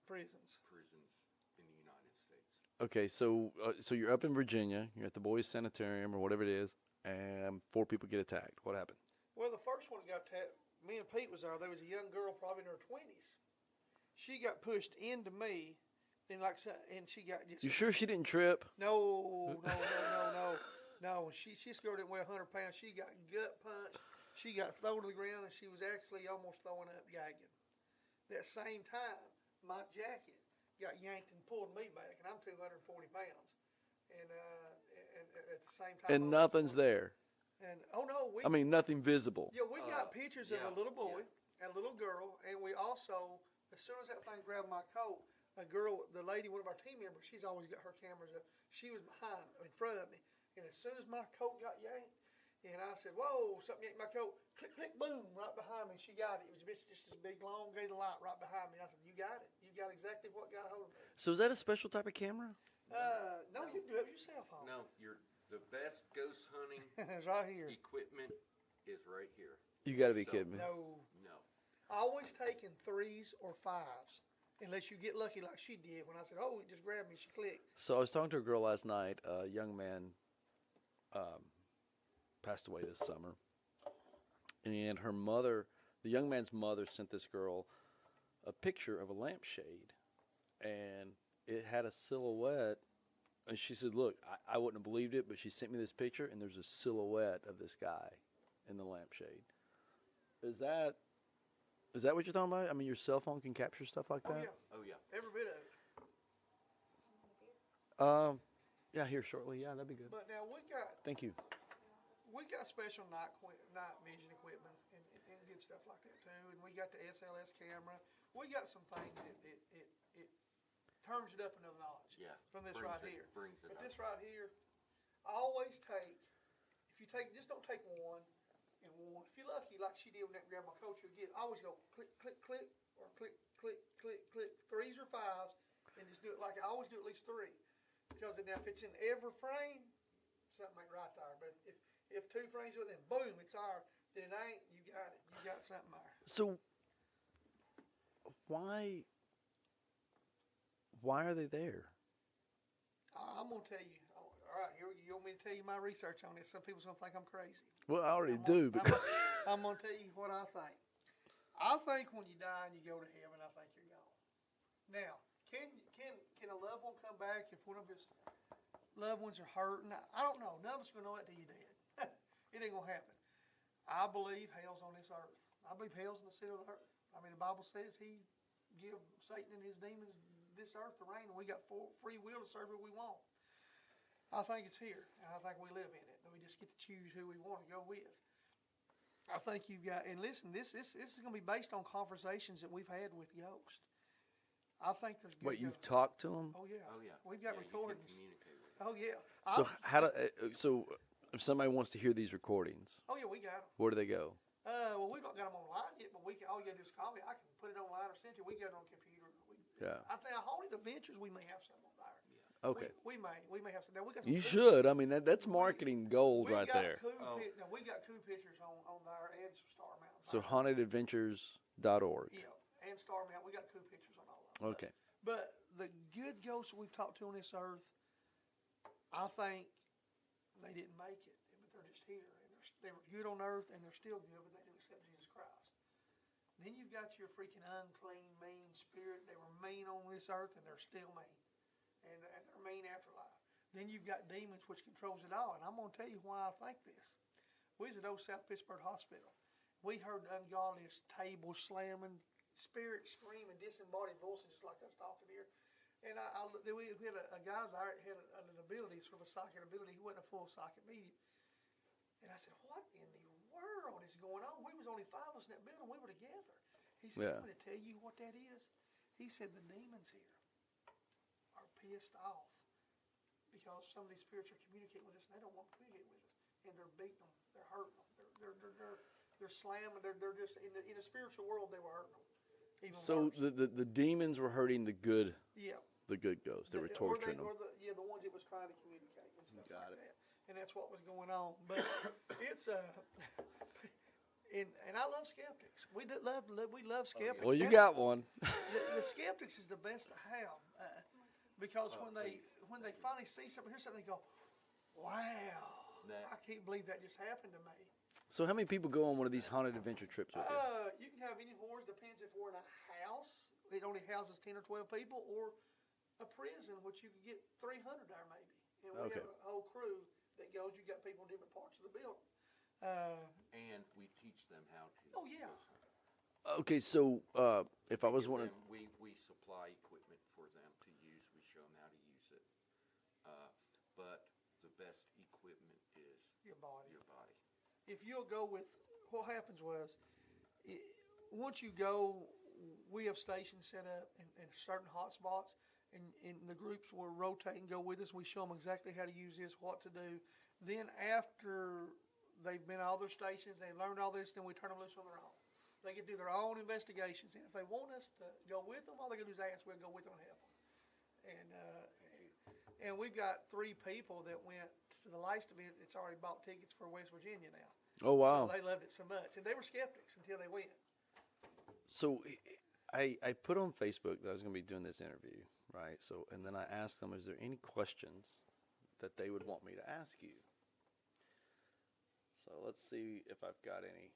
Prisons. prisons in the United States. Okay, so you're up in Virginia. You're at the boys' sanitarium or whatever it is, and 4 people get attacked. What happened? Well, the first one got attacked. Me and Pete was there. There was a young girl, probably in her 20s. She got pushed into me, and she got just. You sure she didn't trip? No. This girl didn't weigh 100 pounds. She got gut punched. She got thrown to the ground, and she was actually almost throwing up, gagging. That same time, my jacket got yanked and pulled me back, and I'm 240 pounds. And at the same time, And nothing's there. And no, nothing visible. yeah, we got pictures of yeah, a little boy and a little girl, and we also, as soon as that thing grabbed my coat, the lady, one of our team members, she's always got her cameras up. She was in front of me, and as soon as my coat got yanked, and I said, "Whoa, something yanked my coat!" Click, click, boom, right behind me. She got it. It was just this big, long gate of light right behind me. I said, "You got it. You got exactly what got a hold of me." So is that a special type of camera? No, you do it yourself, home. No, the best ghost hunting It's right here. equipment is right here. You got to be So- kidding me. No. No. I always take in 3s or 5s, unless you get lucky like she did when I said, "Oh, just grab me." She clicked. So I was talking to a girl last night. A young man passed away this summer, and her mother, the young man's mother, sent this girl a picture of a lampshade, and it had a silhouette. And she said, "Look, I wouldn't have believed it, but she sent me this picture, and there's a silhouette of this guy in the lampshade." Is that what you're talking about? I mean, your cell phone can capture stuff like Oh that? yeah, Oh, yeah. every bit of it. Yeah, here shortly. Yeah, that'd be good. But now Thank you. we got special night vision equipment and good stuff like that too. And we got the SLS camera. We got some things that it turns it up another notch. Yeah. From this Brings right it- here. brings it But up. this right here, I always take. Just don't take one. and one. If you're lucky, like she did when that grandma coach, you'll get always go click, click, click, or click, click, click, click, 3s or 5s, and just do it like I always do at least 3. Because now if it's in every frame, something ain't right there. But if 2 frames with it, then boom, it's ours. Then it ain't. You got it. You got something there. So why are they there? I'm gonna tell you. All right, here you want me to tell you my research on this? Some people's gonna think I'm crazy. Well, I already do. Because I'm gonna tell you what I think. I think when you die and you go to heaven, I think you're gone. Now, can a loved one come back if one of his loved ones are hurting? I don't know. None of us are gonna know that till you're dead. It ain't gonna happen. I believe hell's on this earth. I believe hell's in the center of the earth. I mean, the Bible says He give Satan and his demons this earth to reign, and we got free will to serve who we want. I think it's here, and I think we live in it. And we just get to choose who we want to go with. I think you've got, and listen, this is going to be based on conversations that we've had with ghosts. I think there's good what, you've ghosts. talked to them? Oh yeah. Oh, yeah. We've got Yeah, you can recordings. communicate with Oh yeah. So so if somebody wants to hear these recordings, Oh yeah, we got them. where do they go? Well, we've not got them online yet, but we can. All you got to do is call me. I can put it online or send it. We got it on computer. Yeah. I think our Haunted Adventures, we may have some on there. Okay. We may have some. Now we got. You some should. I mean, that's marketing gold we right got there. Now we got cool pictures on there and some Star Mountain. So hauntedadventures.org. Yeah, and Star Mountain. We got cool pictures on all of them. Okay. But the good ghosts we've talked to on this earth, I think they didn't make it, but they're just here. And they were good on earth, and they're still good, but they didn't accept Jesus Christ. Then you've got your freaking unclean, mean spirit. They were mean on this earth, and they're still mean. And they're mean afterlife. Then you've got demons, which controls it all. And I'm going to tell you why I think this. We was at old South Pittsburgh Hospital. We heard the ungodliest table slamming, spirit screaming, disembodied voices, just like us talking here. And we had a guy there that had an ability, sort of a psychic ability. He wasn't a full psychic medium. And I said, what in the world is going on? We was only 5 of us in that building. We were together. He said, I'm going to tell you what that is. He said, the demons here are pissed off because some of these spirits are communicating with us and they don't want to communicate with us. And they're beating them. They're hurting them. They're slamming. They're just, in the spiritual world, they were hurting them. Even So worse. the demons were hurting the good Yeah. the good ghosts. They were torturing them. Or the ones that was trying to communicate and stuff Got like it. that. And that's what was going on. But it's and I love skeptics. We love skeptics. Well, you That's- got one. the skeptics is the best to have because when they finally see something, hear something, they go, "Wow, I can't believe that just happened to me." So how many people go on one of these haunted adventure trips with you? You can have any horrors. Depends if we're in a house. It only houses 10 or 12 people, or a prison, which you could get 300 there maybe. And we Okay. have a whole crew that goes. You got people in different parts of the building. And we teach them how to. Oh, yeah. Okay, so if I was Give one, them- we supply equipment for them to use. We show them how to use it. But the best equipment is Your body. your body. If you'll go with, what happens was, once you go, we have stations set up in certain hot spots, and the groups will rotate and go with us. We show them exactly how to use this, what to do. Then after they've been all their stations, they've learned all this, then we turn them loose on their own. They can do their own investigations, and if they want us to go with them, all they got to do is ask. We'll go with them and help them. And we've got 3 people that went to the last event. It's already bought tickets for West Virginia now. oh wow. So they loved it so much, and they were skeptics until they went. So I put on Facebook that I was going to be doing this interview, right? So and then I asked them, is there any questions that they would want me to ask you? So let's see if I've got any.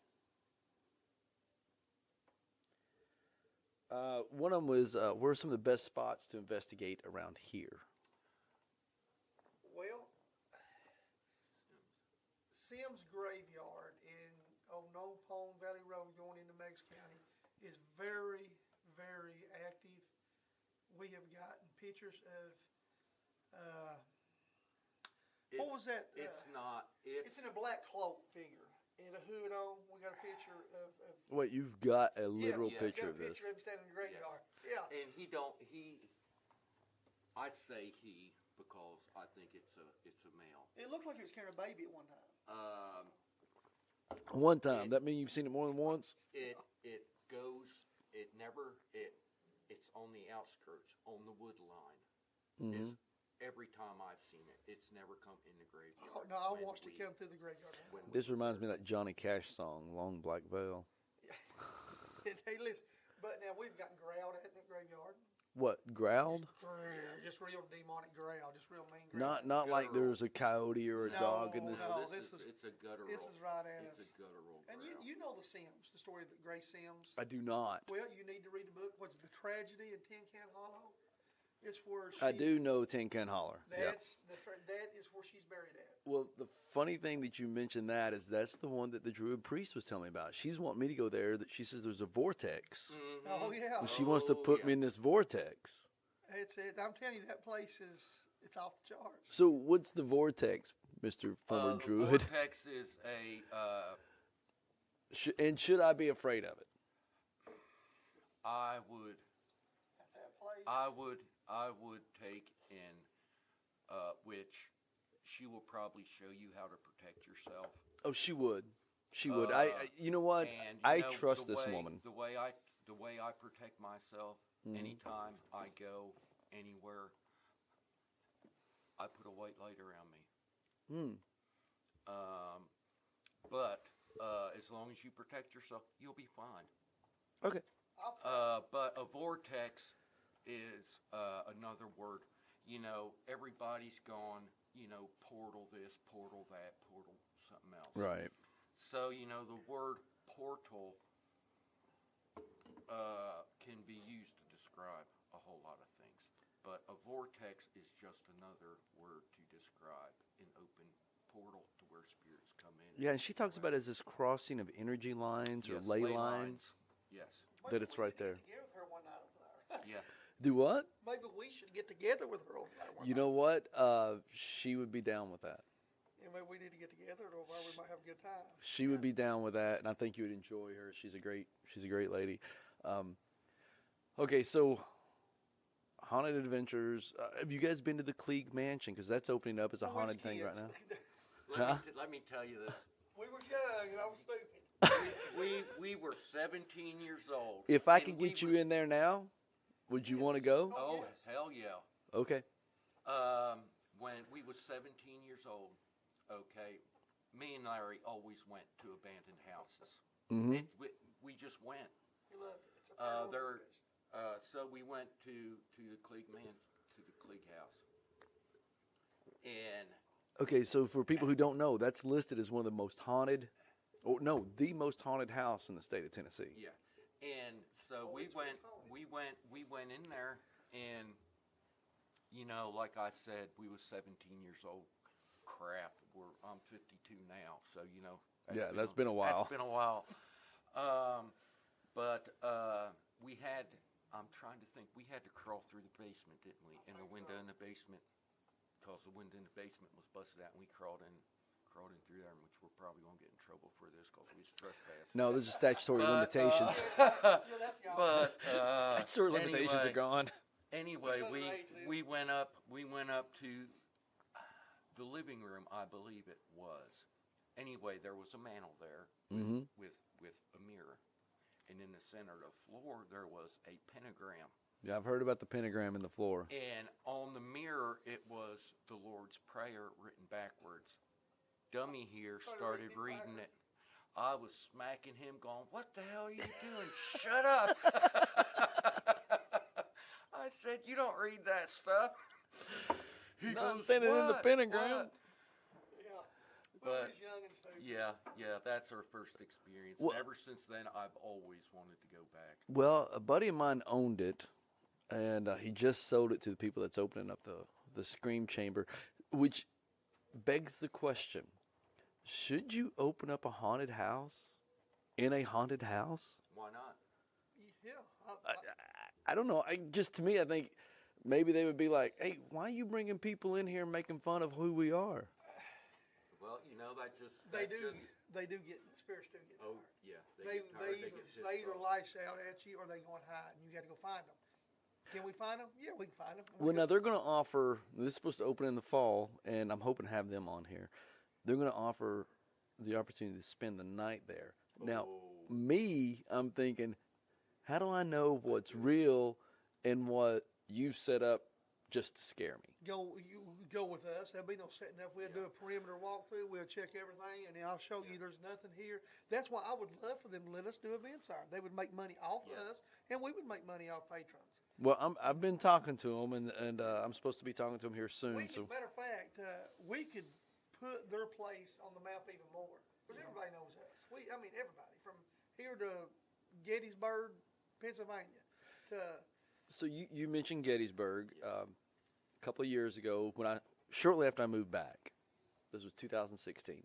One of them was, where are some of the best spots to investigate around here? Well, Sims Graveyard in Old Nome Pond Valley Road going into Meigs County is very, very active. We have gotten pictures of, what was that? It's not. It's in a black cloak figure and a hood on. We got a picture of Wait, you've got a literal yeah, picture got a of this. picture of him standing in the graveyard. Yes. Yeah. And I'd say he, because I think it's a male. It looked like he was carrying a baby at one time. One time. That mean you've seen it more than once? It goes. It never. It's on the outskirts, on the wood line. Mm-hmm. Is every time I've seen it, it's never come in the graveyard. Oh, no, I when watched it we- come through the graveyard. when we This was reminds me there. of that Johnny Cash song, Long Black Veil. Hey, listen, but now we've gotten growled at in that graveyard. What, growled? Just real demonic growl, just real mean growl. Not like Guttural. there's a coyote or a No, dog in this. no. This this is- it's a guttural. This is right at It's us. a guttural And growl. you know the Sims, the story of the Grace Sims. I do not. Well, you need to read the book. What's it, The Tragedy in Tin Can Hollow? It's where she, I do know Tin Can Holler. Yeah. That is where she's buried at. Well, the funny thing that you mentioned that is that's the one that the Druid priest was telling me about. She's wanting me to go there. That she says there's a vortex. Oh yeah, And she wants to put me in this vortex. I'm telling you, that place it's off the charts. So what's the vortex, Mr. Former The Druid? vortex is a. And should I be afraid of it? I would. At that place. I would take in, which she will probably show you how to protect yourself. Oh, she would. She would. You know what? And I you know, trust the this way- woman. The way I protect myself, Mm-hmm. anytime I go anywhere, I put a white light around me. But as long as you protect yourself, you'll be fine. Okay. But a vortex is another word. You know, everybody's gone, you know, portal this, portal that, portal something else. Right. So, you know, the word portal can be used to describe a whole lot of things. But a vortex is just another word to describe an open portal to where spirits come in. Yeah, and she talks about it as this crossing of energy lines or Yes, ley ley lines. Yes. That it's right there. Get together with her one night over there. Yeah. Do what? Maybe we should get together with her over there. One You night. know what? She would be down with that. Yeah, maybe we need to get together over there. We might have a good time. She would be down with that, and I think you would enjoy her. She's a great lady. Okay, so Haunted Adventures. Have you guys been to the Klieg Mansion? Because that's opening up as a When we haunted was thing right kids. now. Let me tell you this. We were young and I was stupid. We were 17 years old. If I and could we get you was- in there now, would you want to go? Oh, Yes. hell yeah. Okay. When we was 17 years old, okay, me and Larry always went to abandoned houses. Mhm. We just went. We loved it. It's a paranormal There, experience. so we went to the Klieg house, and Okay, so for people who don't know, that's listed as one of the most haunted, or no, the most haunted house in the state of Tennessee. yeah, and so Oh, we it's what's went, haunted. we went in there, and you know, like I said, we was 17 years old. Crap, I'm 52 now, so you know. Yeah, that's been a while. That's been a while. But we had. I'm trying to think. We had to crawl through the basement, didn't we? And the window in the basement, because the window in the basement was busted out, and we crawled in through there, which we're probably gonna get in trouble for this because we was trespassing. No, there's statutory limitations. Yeah, that's gone. But Statutory limitations are anyway, gone. Anyway, Doesn't age then. we went up to the living room, I believe it was. Anyway, there was a mantel there with a mirror, and in the center of the floor there was a pentagram. Yeah, I've heard about the pentagram in the floor. And on the mirror, it was the Lord's Prayer written backwards. Dummy here started reading it. I was smacking him, going, "What the hell are you doing? Shut up!" I said, "You don't read that stuff." He Not goes, standing in the "What? pentagram." What?" Yeah. We But- was young and stupid. Yeah, that's our first experience. Well- and ever since then, I've always wanted to go back. Well, a buddy of mine owned it, and he just sold it to the people that's opening up the Scream Chamber, which begs the question, should you open up a haunted house in a haunted house? Why not? Yeah. I don't know. To me, I think maybe they would be like, hey, why are you bringing people in here and making fun of who we are? Well, you know, that just... They that do. just- They do get the spirits do get Oh, tired. yeah. They get tired, get pissed they either off. lash out at you or they go and hide, and you got to go find them. Can we find them? Yeah, we can find them. Well, now they're going to offer, this is supposed to open in the fall, and I'm hoping to have them on here. They're going to offer the opportunity to spend the night there. Now, Oh. I'm thinking, how do I know what's real and what you've set up just to scare me? You go with us. There'll be no setting up. We'll do a perimeter walkthrough. We'll check everything, and then I'll show you there's nothing here. That's why I would love for them to let us do events there. They would make money off us, and we would make money off patrons. Well, I've been talking to them, and I'm supposed to be talking to them here soon. Matter of fact, we could put their place on the map even more, because everybody knows us. Everybody from here to Gettysburg, Pennsylvania, to So you mentioned Gettysburg. A couple of years ago, shortly after I moved back, this was 2016.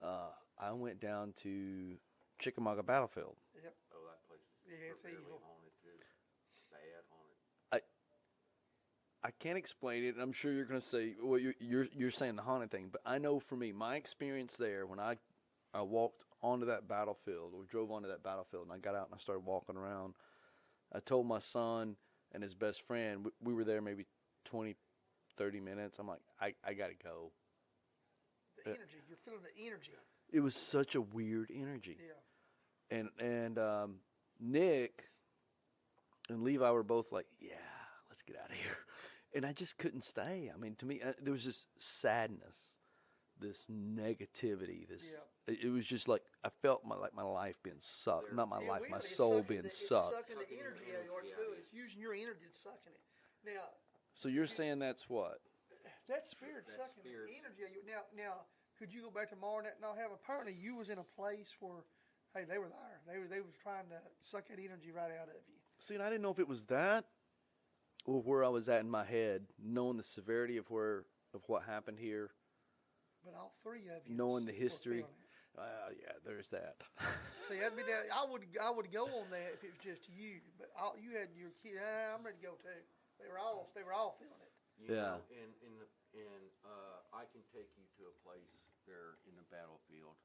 I went down to Chickamauga Battlefield. yep. Oh, that place is Yeah, it's severely evil. haunted too. Bad haunted. I can't explain it, and I'm sure you're going to say, well, you're saying the haunted thing, but I know for me, my experience there, when I walked onto that battlefield or drove onto that battlefield, and I got out and I started walking around, I told my son and his best friend, we were there maybe 20, 30 minutes. I'm like, I got to go. The energy. You're feeling the energy. It was such a weird energy. Yeah. And Nick and Levi were both like, yeah, let's get out of here. And I just couldn't stay. I mean, to me, there was this sadness, this negativity, it was just like I felt my life being sucked. Not my life, my soul being sucked. It's sucking the energy out of you. It's doing. It's using your energy and sucking it. Now, So you're saying that's what? that spirit sucking the energy out of you. Now, could you go back tomorrow and not have? Apparently, you was in a place where, hey, they were there. They was trying to suck that energy right out of you. See, and I didn't know if it was that or where I was at in my head, knowing the severity of what happened here, But all three of you, knowing the were history. feeling it. Yeah, there's that. See, that'd be that. I would go on that if it was just you. But you had your kid. I'm ready to go too. They were all feeling it. You Yeah. know, I can take you to a place there in the battlefield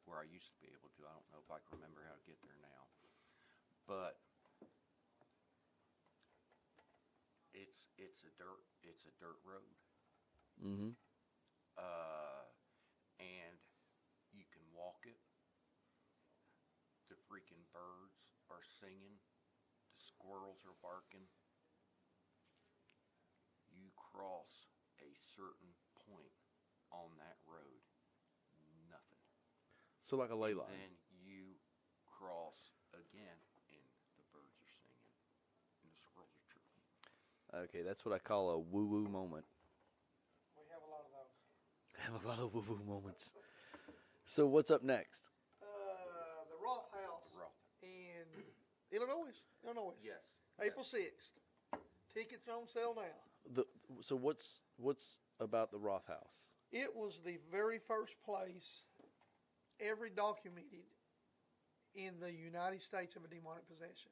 where I used to be able to. I don't know if I can remember how to get there now, but it's a dirt road. Mm-hmm. And you can walk it. The freaking birds are singing. The squirrels are barking. You cross a certain point on that road, nothing. So like a ley line. Then you cross again, and the birds are singing, and the squirrels are chirping. Okay, that's what I call a woo-woo moment. We have a lot of those. I have a lot of woo-woo moments. So what's up next? The Roth House Roth. in Illinois. Yes. April 6th. Tickets are on sale now. So what's about the Roth House? It was the very first place ever documented in the United States of a demonic possession.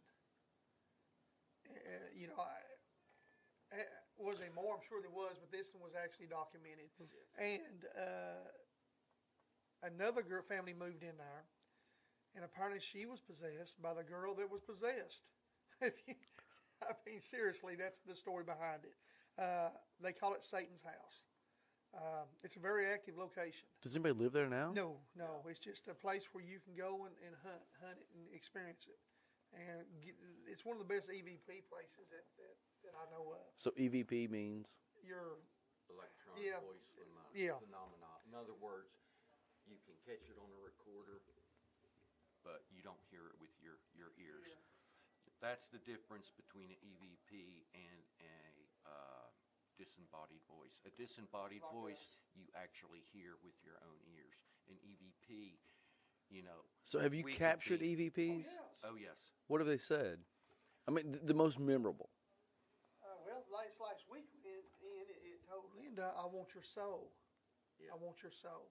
Was there more? I'm sure there was, but this one was actually documented. And another girl family moved in there, and apparently she was possessed by the girl that was possessed. Seriously, that's the story behind it. They call it Satan's house. It's a very active location. Does anybody live there now? No, it's just a place where you can go and hunt it and experience it. And it's one of the best EVP places that I know of. So EVP means? You're Electronic voice phenomena. In other words, you can catch it on a recorder, but you don't hear it with your ears. Yeah. That's the difference between an EVP and a disembodied voice. A disembodied voice you actually hear with your own ears. An EVP, So have you we captured could be- EVPs? Oh yes. What have they said? I mean, the most memorable. Well, last week it told Linda, "I want your soul. Yeah. I want your soul."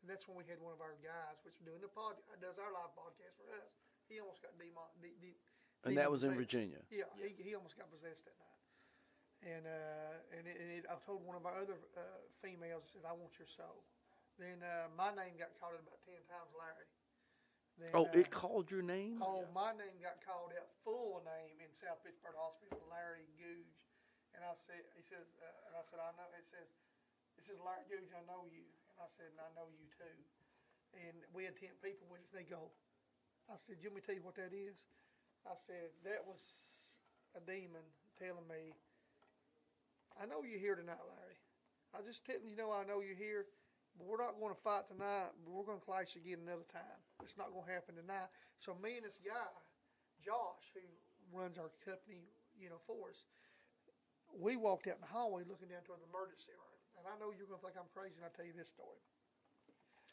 And that's when we had one of our guys, which was doing the podcast, does our live podcast for us. He almost got And that was in demon-possessed. Virginia. Yeah, Yes. he almost got possessed that night. And I told one of our other females, I said, "I want your soul." Then my name got called out about 10 times, Larry. Then, It called your name? Oh, my name got called out, full name, in South Pittsburgh Hospital, Larry Googe. And I said, I know. It says, Larry Googe, I know you. And And I said, and I know you too. And we had 10 people with us. They go, I said, you want me to tell you what that is? I said, that was a demon telling me, I know you're here tonight, Larry. I just telling you, I know you're here, but we're not going to fight tonight. But we're going to clash again another time. It's not going to happen tonight. So me and this guy, Josh, who runs our company, for us, we walked out in the hallway looking down toward the emergency room. And I know you're going to think I'm crazy when I tell you this story.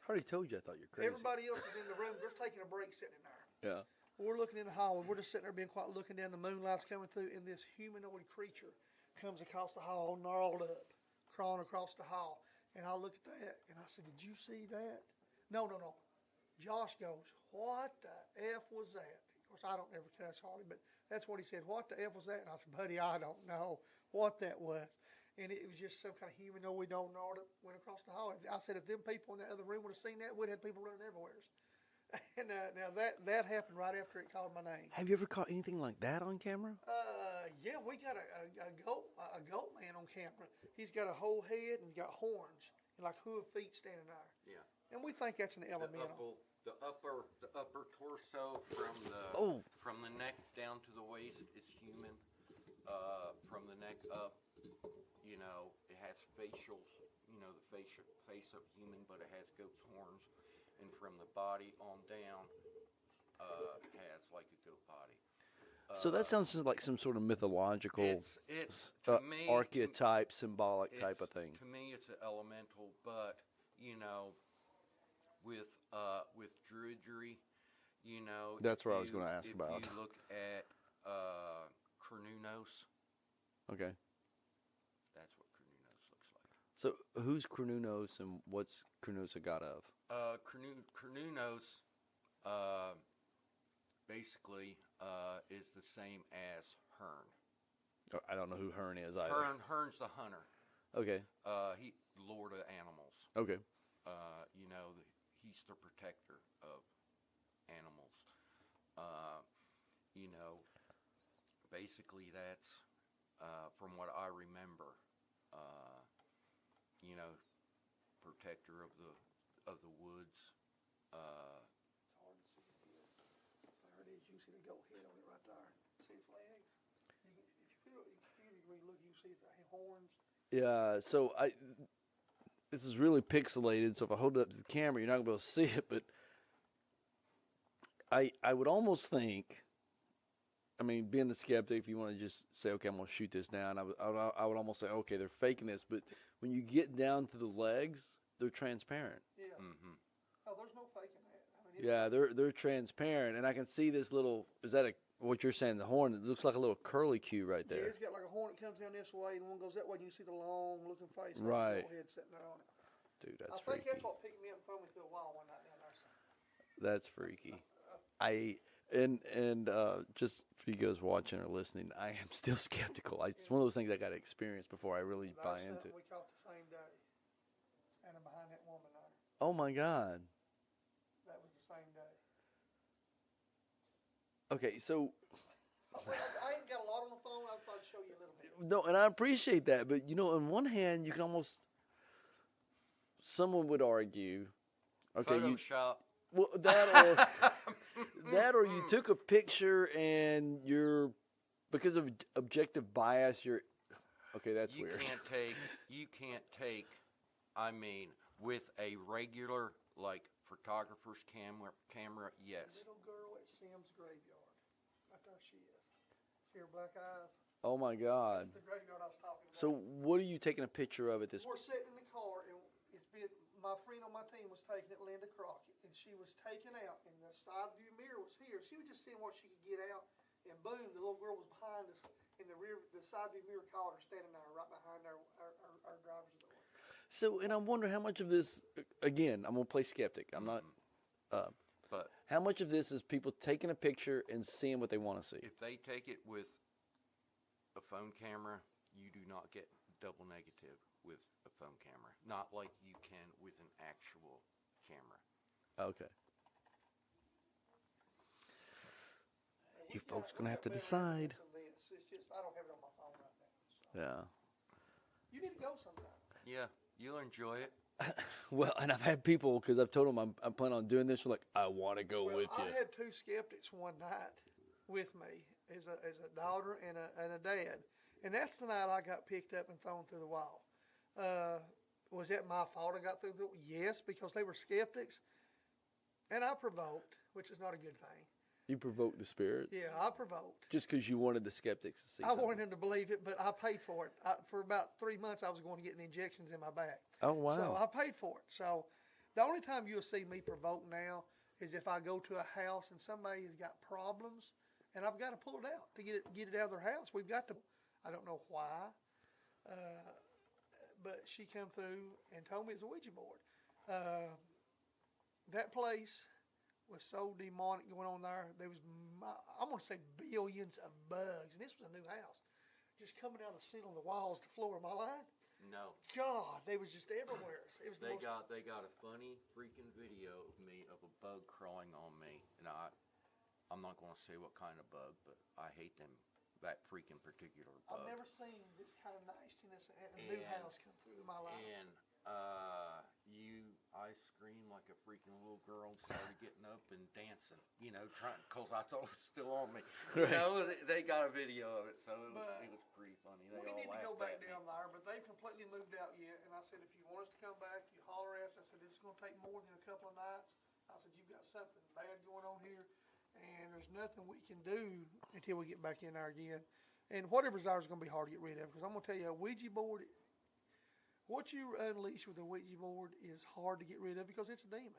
I already told you I thought you're crazy. Everybody else is in the room. They're taking a break sitting in there. Yeah. We're looking in the hallway. We're just sitting there being quiet, looking down. The moonlight's coming through, and this humanoid creature comes across the hall, gnarled up, crawling across the hall. And I look at that, and I said, did you see that? No. Josh goes, what the F was that? Of course, I don't ever cuss hardly, but that's what he said. What the F was that? And I said, buddy, I don't know what that was. And it was just some kind of humanoid gnarled up, went across the hall. I said, if them people in that other room would have seen that, we'd have had people running everywhere. And now that happened right after it called my name. Have you ever caught anything like that on camera? Yeah, we got a goat man on camera. He's got a whole head and he's got horns and like hoof feet standing there. Yeah. And we think that's an elemental. The upper torso from the neck down to the waist is human. From the neck up, it has facials. The face of human, but it has goat's horns. And from the body on down, has like a goat body. So that sounds like some sort of mythological, it's to me, archetype, symbolic type of thing. To me, it's an elemental, but with druidry, That's what I was going to ask about. If you look at Cernunnos, okay, that's what Cernunnos looks like. So who's Cernunnos and what's Cernunnos a god of? Cernunnos basically is the same as Hearn. Oh, I don't know who Hearn is either. Hearn's the hunter. Okay. He lord of animals. Okay. He's the protector of animals. Basically that's from what I remember. Protector of the woods. It's hard to see it. There it is. You see the goat head on it right there. See its legs? If you look, you see its horns. Yeah. So this is really pixelated. So if I hold it up to the camera, you're not gonna be able to see it. But I would almost think. I mean, being the skeptic, if you want to just say, okay, I'm going to shoot this down, I would almost say, okay, they're faking this. But when you get down to the legs, they're transparent. Yeah. Mm-hmm. Oh, there's no faking that. Yeah, they're transparent, and I can see this little. Is that what you're saying? The horn? It looks like a little curly Q right there. Yeah, it's got like a horn that comes down this way, and one goes that way, and you see the long-looking face. Right. Like the head sitting there on it. Dude, that's I freaky. think that's what picked me up and threw me through a wall one night down there. That's freaky. Just for you guys watching or listening, I am still skeptical. It's one of those things I got to experience before I really buy into it. We caught the same day, standing behind that woman there. Oh my God. That was the same day. Okay, so I ain't got a lot on the phone. I'll try to show you a little bit. no, and I appreciate that, but on one hand, you can almost. Someone would argue, okay, Photoshop. Well, that or you took a picture and because of objective bias, okay, that's weird. You can't take, I mean, with a regular, like, photographer's camera, yes. The little girl at Sam's graveyard. Right there she is. See her black eyes? Oh, my God. That's the graveyard I was talking about. So what are you taking a picture of at this point? We're sitting in the car, and my friend on my team was taking it, Linda Crockett, and she was taken out, and the side view mirror was here. She was just seeing what she could get out, and boom, the little girl was behind us, and the side view mirror caught her standing there right behind our driver's door. So, and I'm wondering how much of this, again, I'm going to play skeptic. I'm not, but how much of this is people taking a picture and seeing what they want to see? If they take it with a phone camera, you do not get double negative with a phone camera. Not like you can with an actual camera. Okay. You folks going to have to decide. It's just, I don't have it on my phone right now. So. Yeah. You need to go sometime. Yeah, you'll enjoy it. Well, and I've had people, because I've told them I'm planning on doing this. They're like, I want to go with you. I had two skeptics one night with me as a daughter and a dad. And that's the night I got picked up and thrown through the wall. Was that my fault I got through the wall? Yes, because they were skeptics. And I provoked, which is not a good thing. You provoked the spirits? Yeah, I provoked. Just because you wanted the skeptics to see I something. wanted them to believe it, but I paid for it. For about 3 months, I was going to get injections in my back. Oh, wow. So I paid for it. So the only time you'll see me provoke now is if I go to a house and somebody has got problems, and I've got to pull it out to get it out of their house. We've got to. I don't know why, but she come through and told me it's a Ouija board. That place was so demonic going on there. There was, I'm going to say, billions of bugs, and this was a new house, just coming out of the ceiling, the walls, the floor. Am I lying? No. God, they was just everywhere. It was They got a funny freaking video of me of a bug crawling on me, and I'm not going to say what kind of bug, but I hate that freaking particular bug. I've never seen this kind of nastiness in a new house come through my life. And I screamed like a freaking little girl and started getting up and dancing, because I thought it was still on me. Right. They got a video of it, so it was pretty funny. They We all need to go laughed back at me. down there, but they've completely moved out yet. And I said, if you want us to come back, you holler at us. I said, this is going to take more than a couple of nights. I said, you've got something bad going on here, and there's nothing we can do until we get back in there again. And whatever's there is going to be hard to get rid of, because I'm going to tell you, a Ouija board, what you unleash with a Ouija board is hard to get rid of because it's a demon.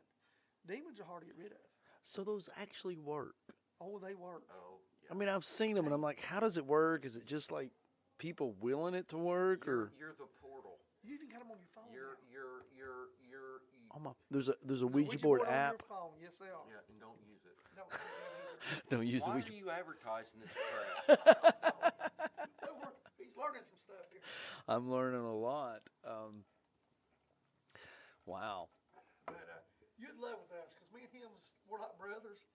Demons are hard to get rid of. So those actually work? Oh, they work. Oh, yeah. I mean, I've seen them, and I'm like, how does it work? Is it just like people willing it to work, or You're the portal. You even got them on your phone. You're oh my? There's a Ouija board on app. your phone. Yes, they are. yeah, and don't use it. No, Don't use the Why Ouija. are you advertising this crap? he's learning some stuff here. I'm learning a lot. Wow. But you'd love with us because me and him, we're like brothers,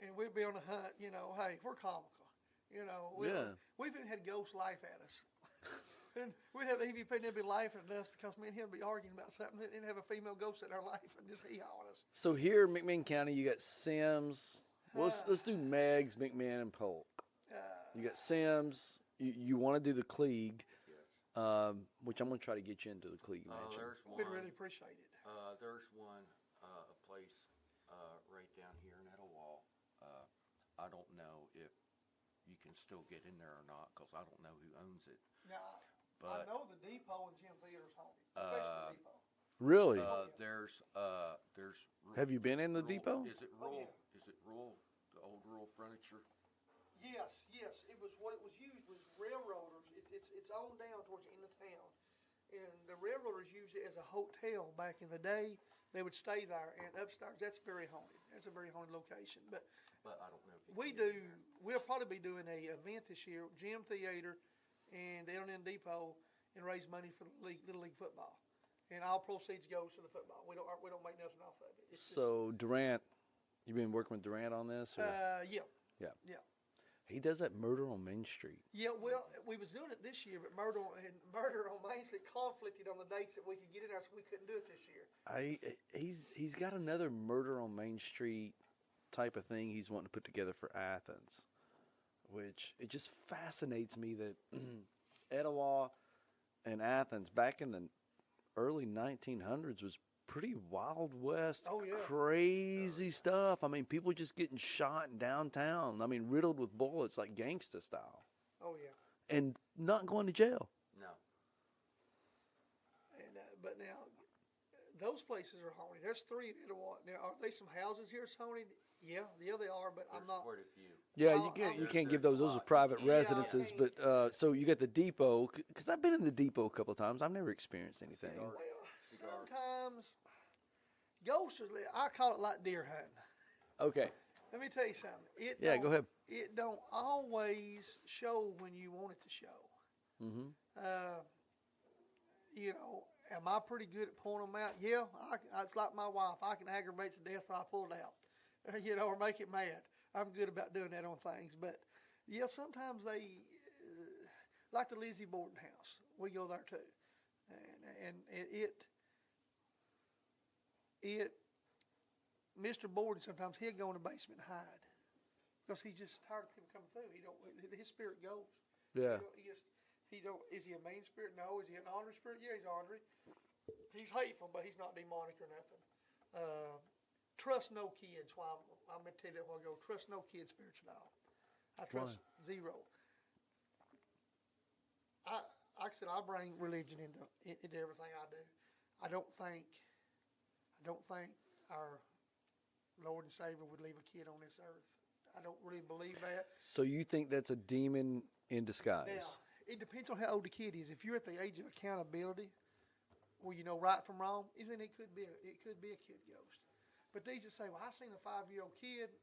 and we'd be on the hunt. Hey, we're comical. We've even had ghosts laugh at us. And we'd have the EVP and they'd be laughing at us because me and him would be arguing about something and have a female ghost in our life and just hee on us. So here in McMinn County, you got Sims. Well, let's do Meggs, McMinn, and Polk. You got Sims. You want to do the Klieg, Yes. which I'm going to try to get you into the Klieg mansion. There's one. We'd really appreciate it. There's one, a place right down here in Etowah. I don't know if you can still get in there or not because I don't know who owns it. Now, But I know the depot and Gym Theater's haunted, especially the depot. Really? there's Have you been in the rural- depot? Is it Oh, rural? yeah. Is it rural? The old rural furniture. Yes. It was what it was used was railroaders. It's on down towards the end of town, and the railroaders used it as a hotel back in the day. They would stay there, and upstairs that's very haunted. That's a very haunted location. But But I don't know if you we can get do. in there. We'll probably be doing a event this year, Gym Theater, and down in Depot, and raise money for the Little League football. And all proceeds goes to the football. We don't make nothing off of it. It's So Durant, you've been working with Durant on this? Or? yeah. Yeah. He does that Murder on Main Street. Yeah, well, we was doing it this year, but Murder on Main Street conflicted on the dates that we could get in there, so we couldn't do it this year. He's got another Murder on Main Street type of thing he's wanting to put together for Athens, which it just fascinates me that Etowah and Athens back in the early 1900s was pretty Wild West, Oh, yeah. crazy stuff. I mean, people just getting shot in downtown. I mean, riddled with bullets like gangsta style, Oh yeah, and not going to jail. No. and but now those places are haunted. There's 3 in Etowah. Now, are they some houses here that's haunted? Yeah, they are, but I'm There's not. quite a few. Yeah, Oh, you oh, can't give there's those. a Those are lot. private Yeah, I residences. can't. But so you got the depot, because I've been in the depot a couple of times. I've never experienced anything. Cigar. Well, Cigars. sometimes ghosts are. I call it like deer hunting. Okay. Let me tell you something. Yeah, go ahead. It don't always show when you want it to show. Mm-hmm. Am I pretty good at pulling them out? Yeah, it's like my wife. I can aggravate to death if I pull it out, or make it mad. I'm good about doing that on things. But, yeah, sometimes they, like the Lizzie Borden house, we go there too. And Mr. Borden sometimes he'll go in the basement and hide because he's just tired of people coming through. His spirit goes. Yeah. He don't. Is he a mean spirit? No. Is he an ornery spirit? Yeah, he's ornery. He's hateful, but he's not demonic or nothing. Trust no kids. Why I'm going to tell you that while ago. Trust no kid spirits at all. I trust zero. Like I said, I bring religion into everything I do. I don't think our Lord and Savior would leave a kid on this earth. I don't really believe that. So you think that's a demon in disguise? Now, it depends on how old the kid is. If you're at the age of accountability, where you know right from wrong, then it could be a kid ghost. But these that say, "Well, I seen a 5-year-old kid,"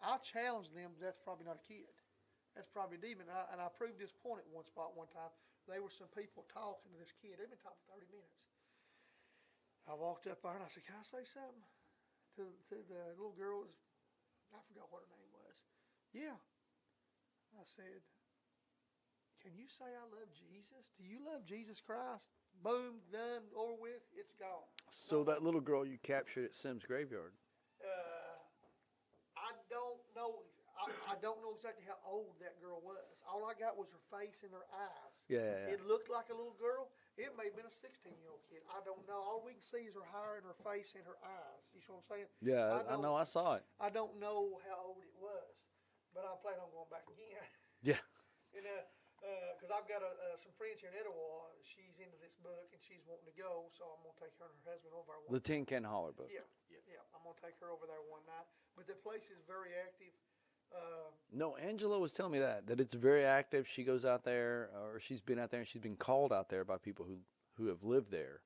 I challenge them. That's probably not a kid. That's probably a demon. And I proved this point at one spot one time. There were some people talking to this kid. They've been talking for 30 minutes. I walked up there and I said, "Can I say something?" To the little girl, I forgot what her name was. Yeah. I said, "Can you say I love Jesus? Do you love Jesus Christ?" Boom, done, over with, it's gone. So that little girl you captured at Sims Graveyard. I don't know. I don't know exactly how old that girl was. All I got was her face and her eyes. Yeah. It looked like a little girl. It may have been a 16-year-old kid. I don't know. All we can see is her hair and her face and her eyes. You see what I'm saying? Yeah, I know. I saw it. I don't know how old it was, but I plan on going back again. Yeah. Because I've got some friends here in Etowah. She's into this book and she's wanting to go, so I'm going to take her and her husband over there. The Tin Can Holler book. Yeah. I'm going to take her over there one night. But the place is very active. No, Angela was telling me that it's very active. She goes out there, or she's been out there, and she's been called out there by people who have lived there.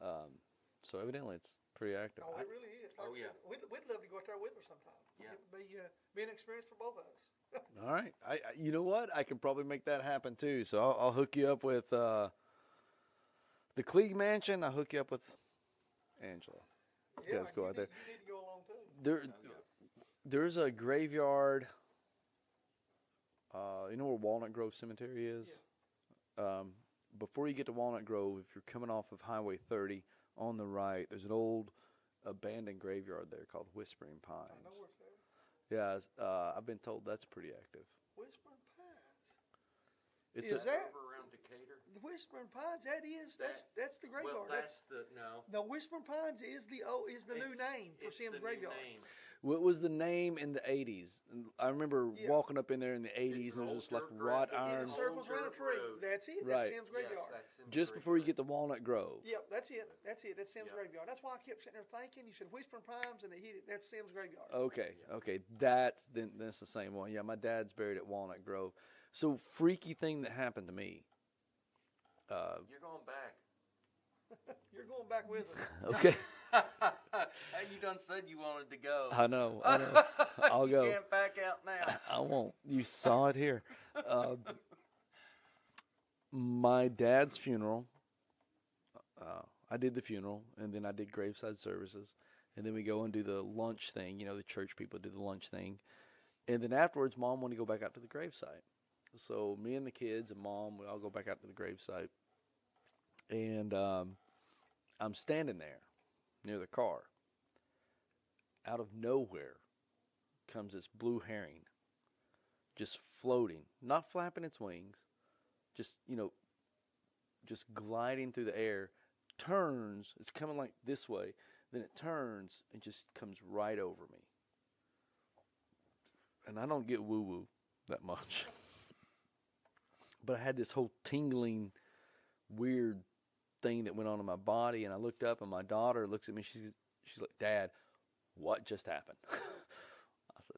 Yeah. So evidently, it's pretty active. Oh, it really is. Like I said, we'd love to go out there with her sometime. Yeah. It'd be an experience for both of us. All right. I you know what? I can probably make that happen too. So I'll hook you up with the Klieg Mansion. I'll hook you up with Angela. Yeah, Let's go out there. You need to go along too. There's a graveyard. You know where Walnut Grove Cemetery is? Yeah. Before you get to Walnut Grove, if you're coming off of Highway 30 on the right, there's an old abandoned graveyard there called Whispering Pines. I know where it's at. Yeah, I've been told that's pretty active. Whispering Pines. It's Is that Over around Decatur. the Whispering Pines? That's the graveyard. Well, that's the no. The Whispering Pines is the new name for It's Sims the new Graveyard. name. What was the name in the 80s? I remember walking up in there in the 80s, It's and an there's just like old dirt wrought road. iron. It circles around a Old tree. dirt road. That's it. Right. That's Sims Graveyard. Yes, that's Sims Just before you Graveyard. get to Walnut Grove. Yep, that's it. That's Sims Yeah. Graveyard. That's why I kept sitting there thinking. You said Whispering Pines, and it hit it. That's Sims Graveyard. Okay, that's the same one. Yeah, my dad's buried at Walnut Grove. So freaky thing that happened to me. You're going back. You're going back with us. Okay, Hey, you done said you wanted to go. I know. I'll You go. can't back out now. I won't. You saw it here. My dad's funeral. I did the funeral, and then I did graveside services, and then we go and do the lunch thing. You know, the church people do the lunch thing, and then afterwards, Mom wanted to go back out to the gravesite. So me and the kids and Mom, we all go back out to the gravesite, and I'm standing there near the car. Out of nowhere comes this blue herring, just floating, not flapping its wings, just gliding through the air, turns, it's coming like this way, then it turns and just comes right over me. And I don't get woo-woo that much. But I had this whole tingling, weird thing that went on in my body, and I looked up, and my daughter looks at me, she's like, "Dad, what just happened?" I said,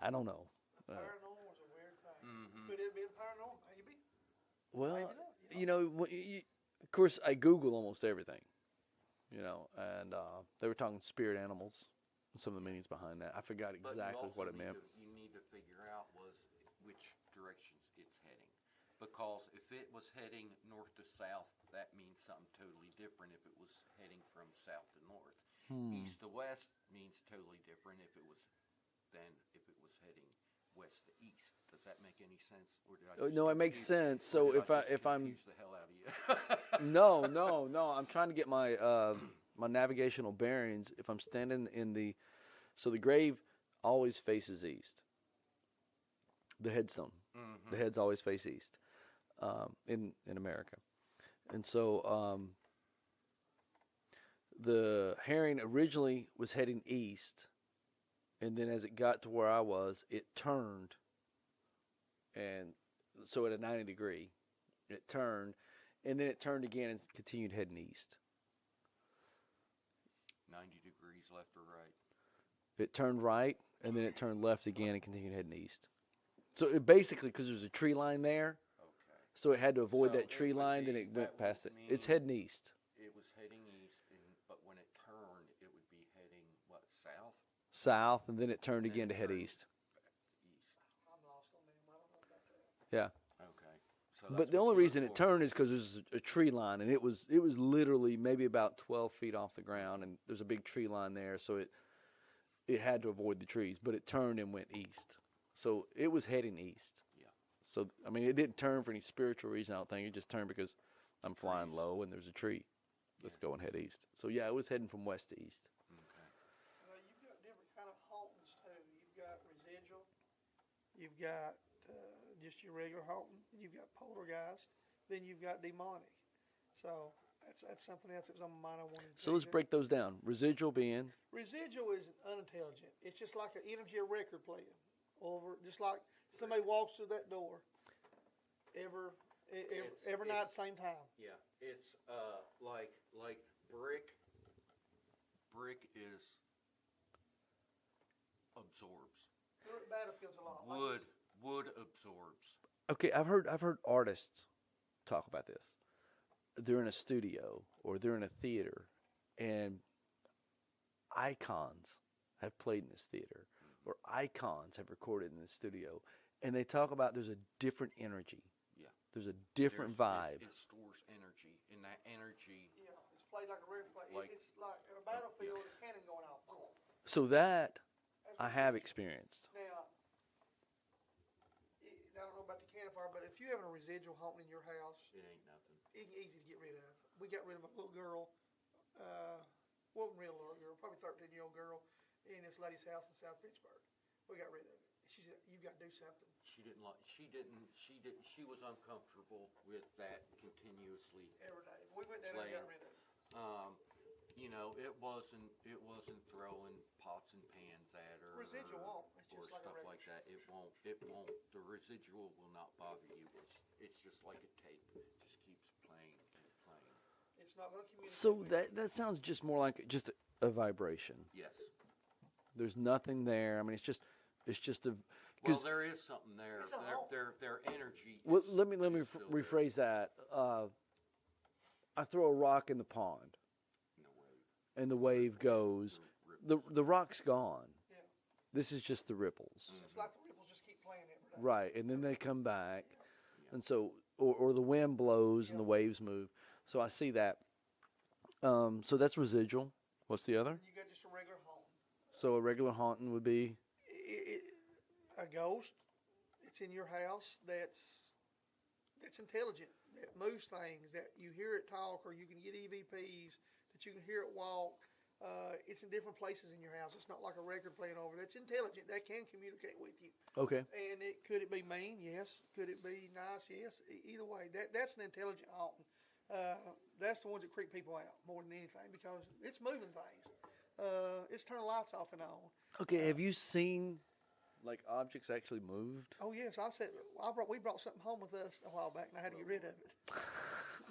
"I don't know." Paranormal is a weird thing. Could it have been paranormal? Maybe. Well, Maybe not, of course, I Google almost everything, and they were talking spirit animals and some of the meanings behind that. I forgot But exactly you what also it meant. you need to figure out which directions it's heading. Because if it was heading north to south, that means something totally different if it was heading from south to north. East to west means totally different if it was heading west to east. Does that make any sense? Or did I just No, it makes confuse- sense. or So did I if just I'm confuse the hell out of you. no, I'm trying to get my my navigational bearings, if I'm standing in so the grave always faces east. The headstone, the heads always face east, in America, and so the herring originally was heading east, and then as it got to where I was, it turned, and so at a 90 degree, it turned, and then it turned again and continued heading east. 90 degrees left or right. It turned right, and then it turned left again and continued heading east. So it basically, because there's a tree line there, Okay. so it had to avoid So that tree it would line, then be- it that went past it. would It's mean- heading east. It was heading east, but when it turned, it would be heading, what, south? South, and then it turned And then again to it head turned east. East. I'm lost on them. I don't know about that. Yeah. Okay. So But that's the what only you reason look it for. turned is because there's a tree line, and it was literally maybe about 12 feet off the ground, and there's a big tree line there, so it had to avoid the trees, but it turned and went east. So it was heading east. Yeah. So I mean, it didn't turn for any spiritual reason. I don't think it just turned because I'm flying Trees. low and there's a tree. Let's go and head east. So yeah, it was heading from west to east. Okay. Well, you've got different kind of hauntings too. You've got residual. You've got just your regular haunting. You've got poltergeist. Then you've got demonic. So that's something else that was on my mind. I wanted to. So let's break those down. Residual being Residual is unintelligent. It's just like an energy of record playing over, just like somebody walks through that door every night, same time. Yeah, it's like brick. Brick is absorbs. Battlefields a lot. Wood absorbs. okay. I've heard artists talk about this. They're in a studio or they're in a theater, and icons have played in this theater, or icons have recorded in this studio, and they talk about there's a different energy. Yeah. There's a different vibe. It stores energy, and that energy. Yeah, it's played like a record play. Like- It's like in a battlefield, a cannon going off. So that That's I what have it is. experienced. Now, I don't know about the cannon fire, but if you have a residual haunting in your house, It ain't nothing. it's easy to get rid of. We got rid of a little girl, wasn't real little girl, probably 13-year-old girl, in this lady's house in South Pittsburgh. We got rid of it. She said, "You got to do something." She didn't. She was uncomfortable with that continuously. Every day. We went down there and got rid of it. You know, it wasn't throwing pots and pans at her. Residual won't. It's or just like a stuff record. like that. It won't. The residual will not bother you. It's just like a tape. It just keeps playing and playing. It's not going to communicate. So with that sounds just more like just a vibration. Yes. There's nothing there. I mean, it's just a. Well, Because there is something there. It's a hole. Their energy. well, is- let me is still there rephrase that. I throw a rock in the pond, in the wave. and the wave goes. The rock's gone. Yeah. This is just the ripples, It's like the ripples just keep playing every day. right? And then they come back, and so or the wind blows and the waves move. So I see that. So that's residual. What's the other? You got just a regular haunt. So a regular haunting would be A ghost. It's in your house. That's intelligent. That moves things. That you hear it talk, or you can get EVPs. That you can hear it walk. It's in different places in your house. It's not like a record playing over. That's intelligent. That can communicate with you. okay. And could it be mean? Yes. Could it be nice? Yes. Either way, that's an intelligent haunting. That's the ones that creep people out more than anything because it's moving things. It's turning lights off and on. Okay. Have you seen like objects actually moved? Oh yes, we brought something home with us a while back, and I had to get rid of it.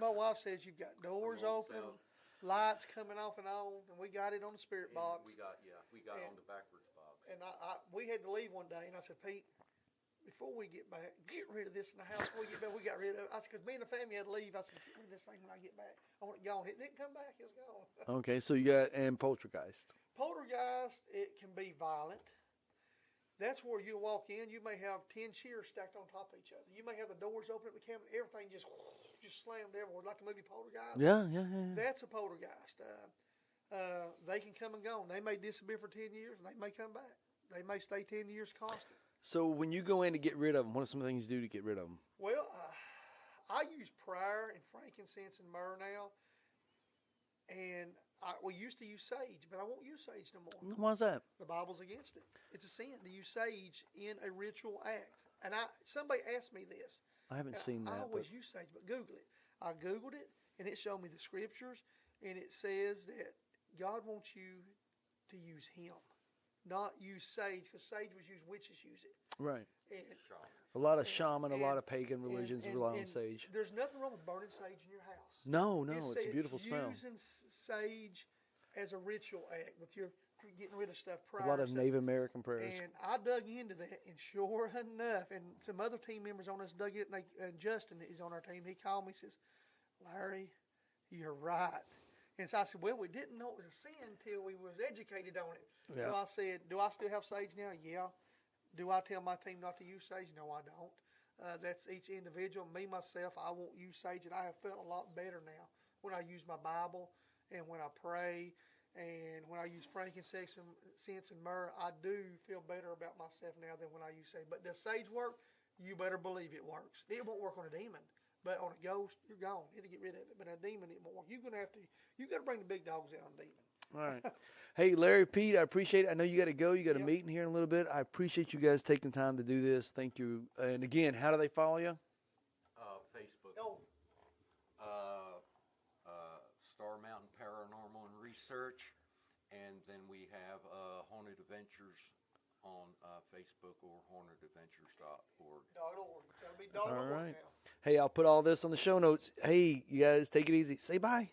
My wife says you've got doors Remote open, cell. lights coming off and on, and we got it on the spirit And box. we got And- on the backwards box. And we had to leave one day, and I said, Pete, before we get back, get rid of this in the house. Before we get back, we got rid of it. I said, because me and the family had to leave. I said, get rid of this thing when I get back. I want it gone. It didn't come back. It's gone. Okay. So you got and poltergeist. Poltergeist, it can be violent. That's where you walk in. You may have 10 chairs stacked on top of each other. You may have the doors open at the cabinet. Everything just slammed everywhere, like the movie Poltergeist. Yeah. That's a poltergeist. They can come and go. They may disappear for 10 years, and they may come back. They may stay 10 years constant. So when you go in to get rid of them, what are some things you do to get rid of them? Well, I use prayer and frankincense and myrrh now, and we used to use sage, but I won't use sage no more. Why's that? The Bible's against it. It's a sin to use sage in a ritual act. And somebody asked me this. I haven't seen I that. always But use sage, but Google it. I Googled it, and it showed me the scriptures, and it says that God wants you to use Him, not use sage, because sage was used, witches use it. right. And, A lot of shaman, a lot and- of pagan religions rely on sage. There's nothing wrong with burning sage in your house. No, It it's a says beautiful smell. using sage as a ritual act with your getting rid of stuff prior. A lot of stuff. Native American prayers. And I dug into that, and sure enough, and some other team members on us dug it. And Justin is on our team. He called me, and says, "Larry, you're right." And so I said, "Well, we didn't know it was a sin until we was educated on it." Yeah. So I said, "Do I still have sage now?" Yeah. Do I tell my team not to use sage? No, I don't. That's each individual. Me, myself, I won't use sage, and I have felt a lot better now when I use my Bible and when I pray and when I use frankincense and myrrh. I do feel better about myself now than when I use sage. But does sage work? You better believe it works. It won't work on a demon, but on a ghost, you're gone. It'll get rid of it. But a demon, it won't work. You got to bring the big dogs out on a demon. All right. Hey, Larry, Pete, I appreciate it. I know you got to go. You got a meeting here in a little bit. I appreciate you guys taking time to do this. Thank you. And again, how do they follow you? Facebook. Oh, Star Mountain Paranormal and Research, and then we have Haunted Adventures on Facebook or hauntedadventures.org. .org. That'll be All .org right. now. Hey, I'll put all this on the show notes. Hey, you guys, take it easy. Say bye.